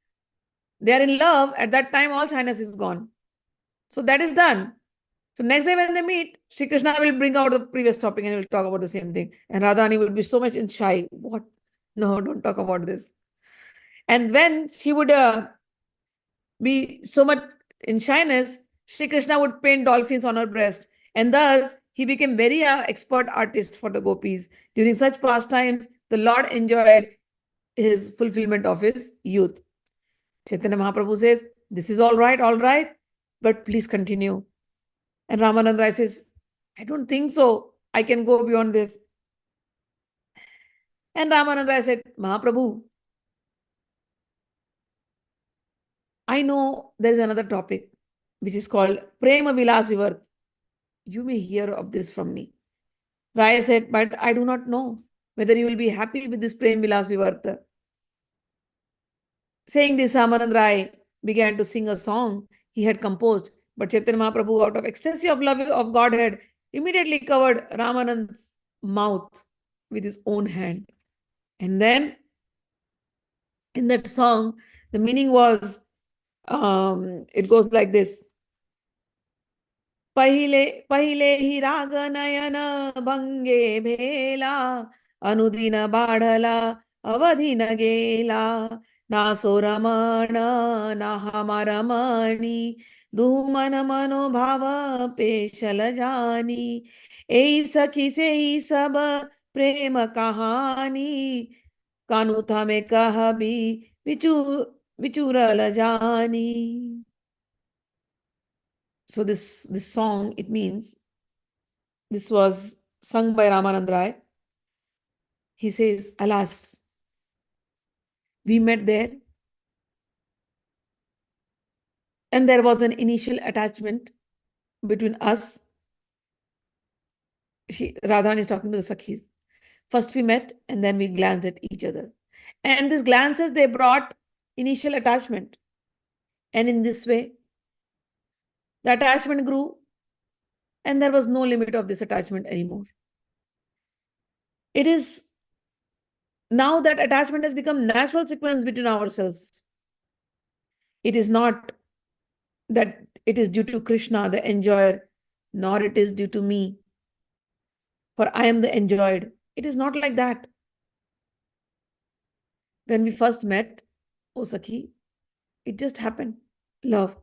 they are in love, at that time all shyness is gone. So that is done. So next day when they meet, Shri Krishna will bring out the previous topic and will talk about the same thing. And Radharani will be so much in shy. What? No, don't talk about this. And when she would be so much in shyness, Shri Krishna would paint dolphins on her breast. And thus, he became very expert artist for the gopis. During such pastimes, the Lord enjoyed his fulfillment of his youth. Chaitanya Mahaprabhu says, this is all right, but please continue. And Ramanand Raya says, I don't think so. I can go beyond this. And Ramanand Raya said, Mahaprabhu, I know there is another topic which is called Prema Vilas Vivarth. You may hear of this from me. Raya said, but I do not know whether you will be happy with this Prem Vilas Vivarth. Saying this, Ramanand Raya began to sing a song he had composed, but Chaitanya Mahaprabhu, out of ecstasy of love of Godhead, immediately covered Ramanand's mouth with his own hand. And then in that song, the meaning was, it goes like this. पहिले पहिले ही राग नयन भंगे भेला अनुदिन बाढला अवधिन गेला ना सो रमण ना हमारमणी दुमन मनोभाव पेशल जानी ए सखी से ही सब प्रेम कहानी कानुथा में कह भी विचुरल जानी. So this song, it means, this was sung by Ramanand Raya. He says, alas, we met there and there was an initial attachment between us. Radhan is talking to the Sakhis. First we met and then we glanced at each other. And these glances, they brought initial attachment. And in this way, the attachment grew and there was no limit of this attachment anymore. It is now that attachment has become natural sequence between ourselves. It is not that it is due to Krishna, the enjoyer, nor it is due to me, for I am the enjoyed. It is not like that. When we first met, O Sakhi, it just happened. Love.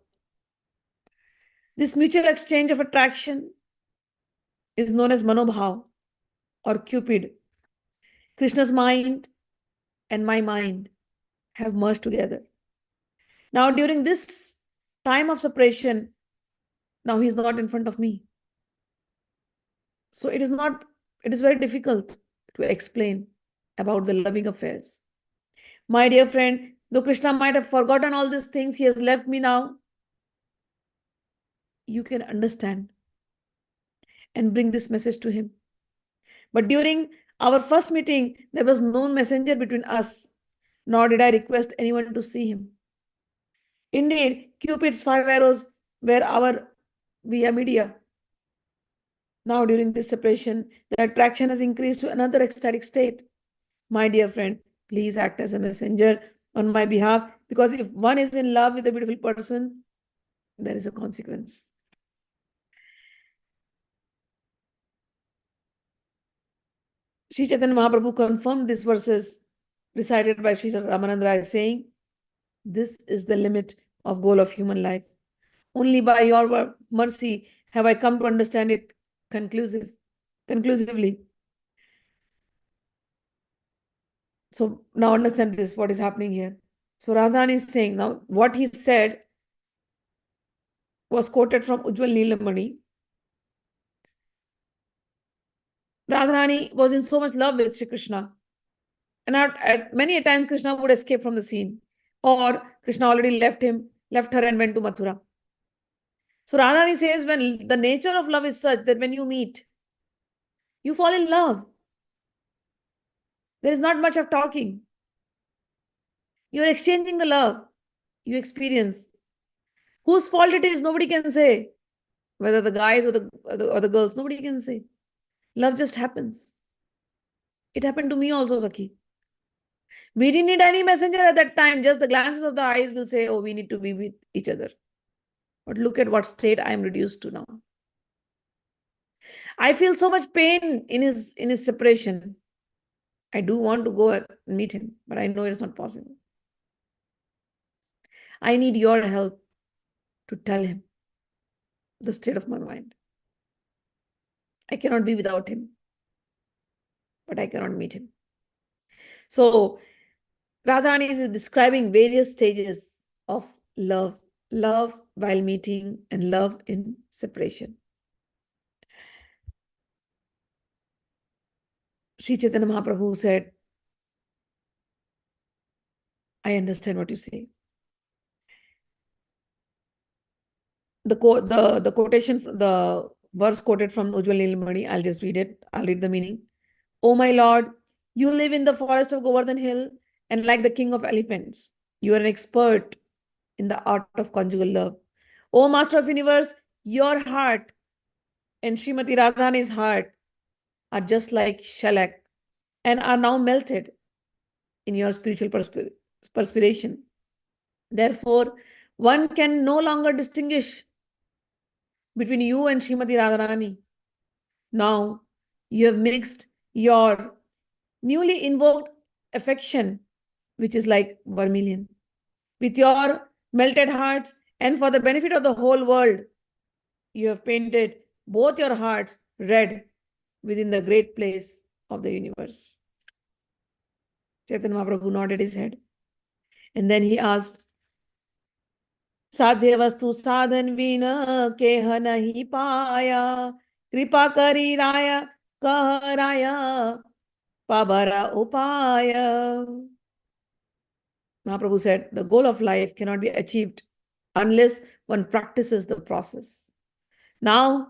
This mutual exchange of attraction is known as Manobhav or Cupid. Krishna's mind and my mind have merged together. Now, during this time of separation, now he is not in front of me. So it is very difficult to explain about the loving affairs. My dear friend, though Krishna might have forgotten all these things, he has left me now. You can understand and bring this message to him. But during Our first meeting, there was no messenger between us, nor did I request anyone to see him. Indeed, Cupid's 5 arrows were our via media. Now, during this separation, the attraction has increased to another ecstatic state. My dear friend, please act as a messenger on my behalf, because if one is in love with a beautiful person, there is a consequence. Sri Chaitanya Mahaprabhu confirmed these verses recited by Sri Ramanand Raya, saying, "This is the limit of goal of human life. Only by your mercy have I come to understand it conclusively." So now understand this, what is happening here. So Radha Rani is saying, now what he said was quoted from Ujjwal Neelamani. Radha Rani was in so much love with Shri Krishna. And at many a times Krishna would escape from the scene. Or Krishna already left her and went to Mathura. So Radha Rani says, when the nature of love is such that when you meet, you fall in love. There is not much of talking. You are exchanging the love you experience. Whose fault it is, nobody can say. Whether the guys or the girls, nobody can say. Love just happens. It happened to me also, Sakhi. We didn't need any messenger at that time. Just the glances of the eyes will say, oh, we need to be with each other. But look at what state I am reduced to now. I feel so much pain in his separation. I do want to go and meet him, but I know it's not possible. I need your help to tell him the state of my mind. I cannot be without him, but I cannot meet him. So Radharani is describing various stages of love while meeting and love in separation. Sri Chaitanya Mahaprabhu said, I understand what you say. The quotation, the verse quoted from Ujjwal Neelamani, I'll just read it. I'll read the meaning. Oh my Lord, you live in the forest of Govardhan Hill, and like the king of elephants, you are an expert in the art of conjugal love. O Master of Universe, your heart and Srimati Radharani's heart are just like shellac and are now melted in your spiritual perspiration. Therefore, one can no longer distinguish between you and Srimati Radharani. Now, you have mixed your newly invoked affection, which is like vermilion, with your melted hearts, and for the benefit of the whole world, you have painted both your hearts red within the great place of the universe. Chaitanya Mahaprabhu nodded his head. And then he asked, साध्य वस्तु साधन win केह नहीं पाया कृपा करी राया कह राया पाबरा upaya. Mahaprabhu said, the goal of life cannot be achieved unless one practices the process. Now,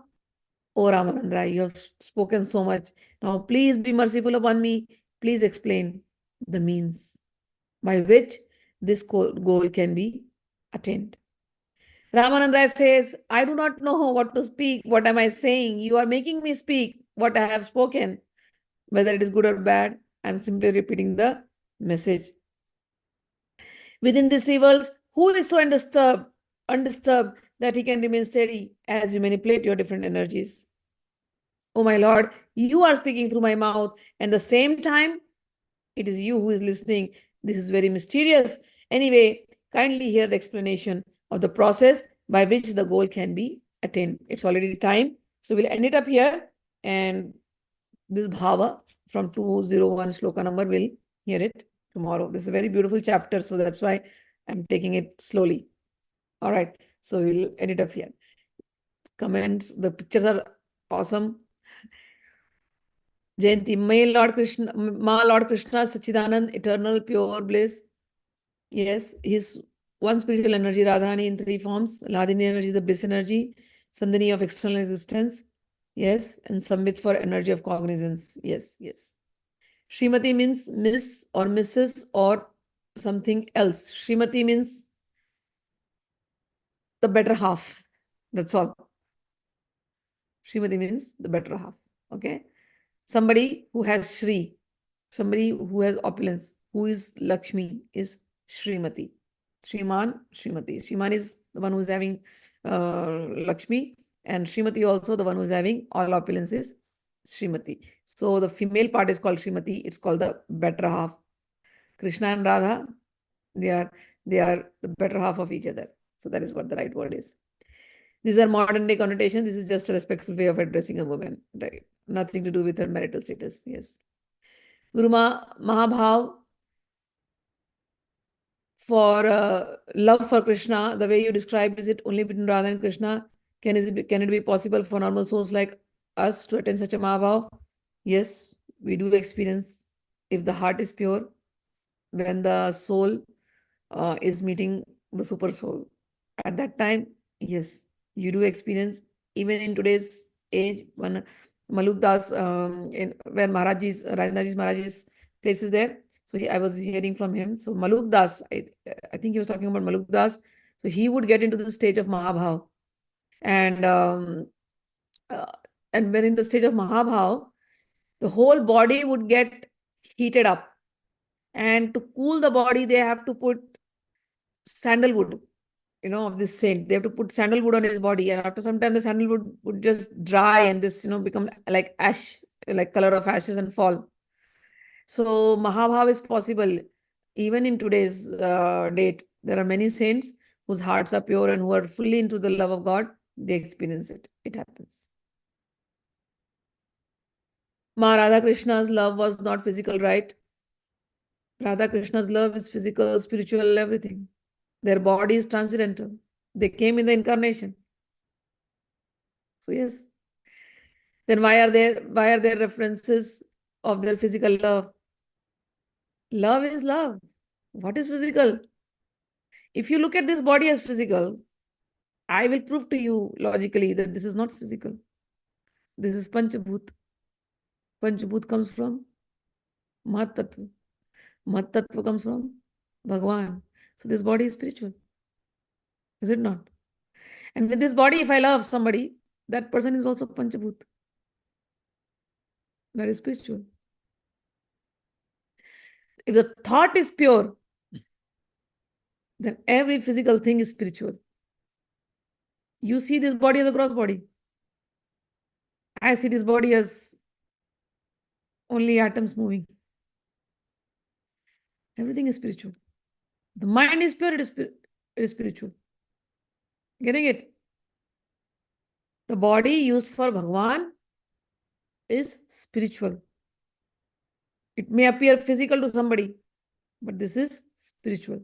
O Ramanand Raya, you have spoken so much. Now, please be merciful upon me. Please explain the means by which this goal can be attained. Ramanand Raya says, I do not know what to speak. What am I saying? You are making me speak what I have spoken. Whether it is good or bad, I am simply repeating the message. Within these worlds, who is so undisturbed that he can remain steady as you manipulate your different energies? Oh my Lord, you are speaking through my mouth, and at the same time, it is you who is listening. This is very mysterious. Anyway, kindly hear the explanation of the process by which the goal can be attained. It's already time. So we'll end it up here. And this bhava from 201 shloka number, we'll hear it tomorrow. This is a very beautiful chapter. So that's why I'm taking it slowly. All right. So we'll end it up here. Comments. The pictures are awesome. Jayanti, may Lord Krishna, Ma Lord Krishna, Sachidanand, eternal, pure bliss. Yes, his one spiritual energy, Radharani in 3 forms. Ladini energy, the bliss energy. Sandhini of external existence. Yes, and Samvit for energy of cognizance. Yes, yes. Srimati means Miss or Mrs. or something else. Srimati means the better half. That's all. Srimati means the better half. Okay. Somebody who has Shri, somebody who has opulence, who is Lakshmi, is Srimati. Shriman, Srimati. Shriman is the one who is having Lakshmi, and Srimati also the one who is having all opulence is Srimati. So the female part is called Srimati. It's called the better half. Krishna and Radha, they are they are the better half of each other. So that is what the right word is. These are modern day connotations. This is just a respectful way of addressing a woman, right? Nothing to do with her marital status. Yes. Guru Mahabhav, for love for Krishna, the way you describe, is it only between Radha and Krishna? Can it be possible for normal souls like us to attain such a Mahabhav? Yes, we do experience. If the heart is pure, when the soul is meeting the super soul, at that time, yes, you do experience. Even in today's age, when Maluk Das, when Rajendra Maharaj's place is there, so I was hearing from him. So Maluk Das, I think he was talking about Maluk Das. So he would get into the stage of Mahabhav, and uh, and when in the stage of Mahabhav, the whole body would get heated up, and to cool the body, they have to put sandalwood, of this saint. They have to put sandalwood on his body, and after some time, the sandalwood would just dry and this, become like ash, like color of ashes and fall. So Mahabhav is possible even in today's date. There are many saints whose hearts are pure and who are fully into the love of God. They experience it. It happens. Radha Krishna's love was not physical, right? Radha Krishna's love is physical, spiritual, everything. Their body is transcendental. They came in the incarnation. So yes. Then why are there references of their physical love? Love is love. What is physical? If you look at this body as physical, I will prove to you logically that this is not physical. This is Panchabhut. Panchabhut comes from Mahatattva. Mahatattva comes from Bhagwan. So this body is spiritual. Is it not? And with this body, if I love somebody, that person is also Panchabhut. That is spiritual. If the thought is pure, then every physical thing is spiritual. You see this body as a gross body. I see this body as only atoms moving. Everything is spiritual. The mind is pure, it is spiritual. Getting it? The body used for Bhagwan is spiritual. It may appear physical to somebody, but this is spiritual.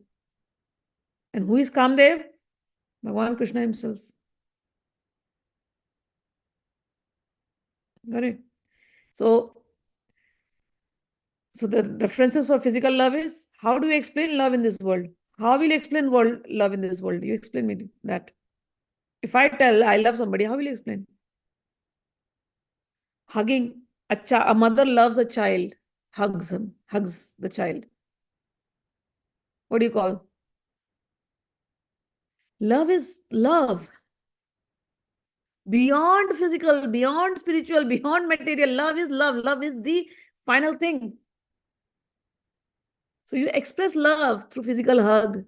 And who is Kamdev? Bhagwan Krishna himself. Got it? So the references for physical love is, how do you explain love in this world? How will you explain love in this world? You explain me that. If I tell I love somebody, how will you explain? Hugging. A mother loves a child, hugs the child. What do you call? Love is love. Beyond physical, beyond spiritual, beyond material, love is love. Love is the final thing. So you express love through physical hug.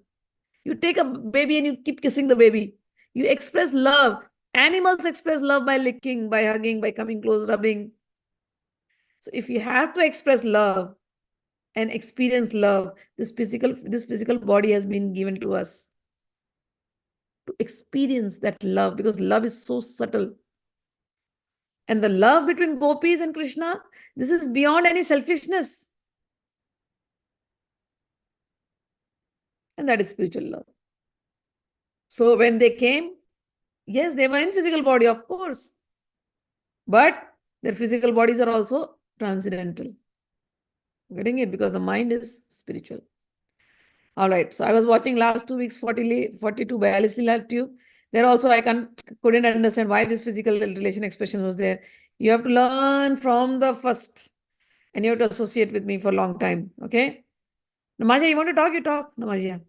You take a baby and you keep kissing the baby. You express love. Animals express love by licking, by hugging, by coming close, rubbing. So if you have to express love and experience love, this physical body has been given to us to experience that love, because love is so subtle. And the love between gopis and Krishna, this is beyond any selfishness. And that is spiritual love. So when they came, yes, they were in physical body, of course. But their physical bodies are also transcendental. Getting it? Because the mind is spiritual. All right. So I was watching last 2 weeks 42 by Adi-lila tube. There also I couldn't understand why this physical relation expression was there. You have to learn from the first. and you have to associate with me for a long time. Okay? Namaja, you want to talk? You talk, Namaja.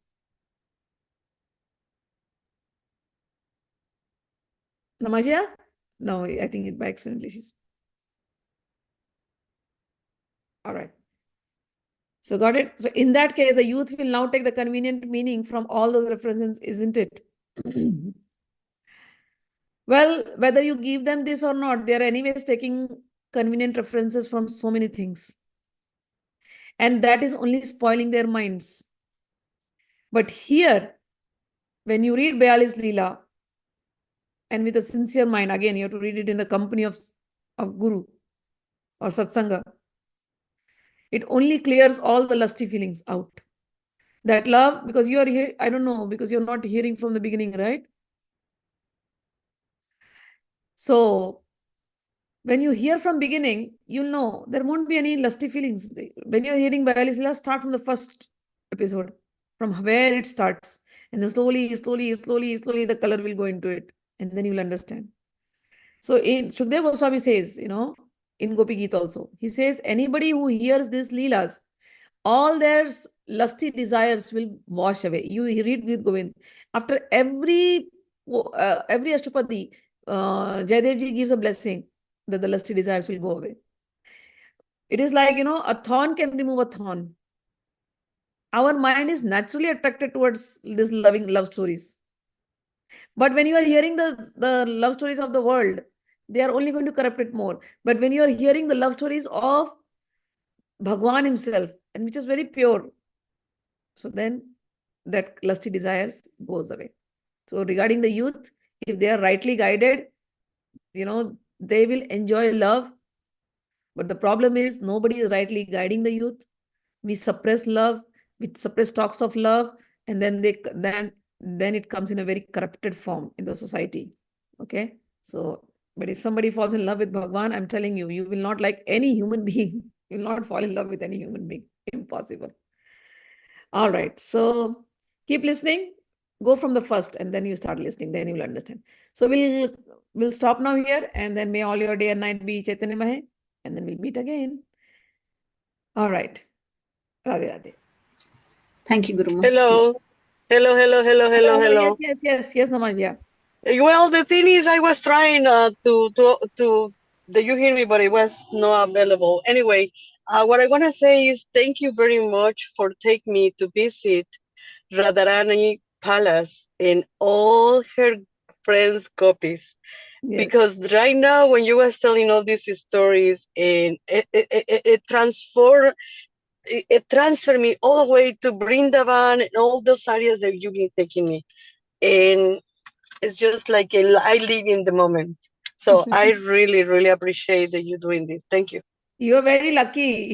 Namaja? No, I think it by accidentally. She's all right. So got it? So in that case, the youth will now take the convenient meaning from all those references, isn't it? Well, whether you give them this or not, they are anyways taking convenient references from so many things. And that is only spoiling their minds. But here, when you read Beyalis Leela, and with a sincere mind, again, you have to read it in the company of Guru or Satsanga. It only clears all the lusty feelings out. That love, because you are here, I don't know, because you're not hearing from the beginning, right? So when you hear from beginning, you'll know there won't be any lusty feelings. When you're hearing Beyalis Leela, start from the first episode, from where it starts. And then slowly, the color will go into it. And then you'll understand. So in Shukdev Goswami says, in Gopi Geet also, he says, anybody who hears these Leelas, all their lusty desires will wash away. You read Geet Govind. After every Ashtapadi, Jayadevji gives a blessing that the lusty desires will go away. It is like, a thorn can remove a thorn. Our mind is naturally attracted towards this love stories. But when you are hearing the love stories of the world, they are only going to corrupt it more. But when you are hearing the love stories of Bhagwan himself, and which is very pure, so then that lusty desires goes away. So regarding the youth, if they are rightly guided, they will enjoy love. But the problem is nobody is rightly guiding the youth. We suppress love, we suppress talks of love, and then then it comes in a very corrupted form in the society. Okay? So, but if somebody falls in love with Bhagwan, I'm telling you, you will not like any human being. You will not fall in love with any human being. Impossible. All right. So keep listening. Go from the first and then you start listening. Then you will understand. So we'll stop now here, and then may all your day and night be Chaitanyamaya, and then we'll meet again. All right. Radhe Radhe. Thank you, Guru. Hello. Hello. Yes, Namaja. Well, the thing is, I was trying to that you hear me, but it was not available. Anyway, what I want to say is thank you very much for taking me to visit Radha Rani Palace and all her friends' copies. Yes. Because right now, when you was telling all these stories, and it transformed me all the way to Brindavan and all those areas that you've been taking me. And it's just like I live in the moment. So I really, really appreciate that you're doing this. Thank you. You're very lucky.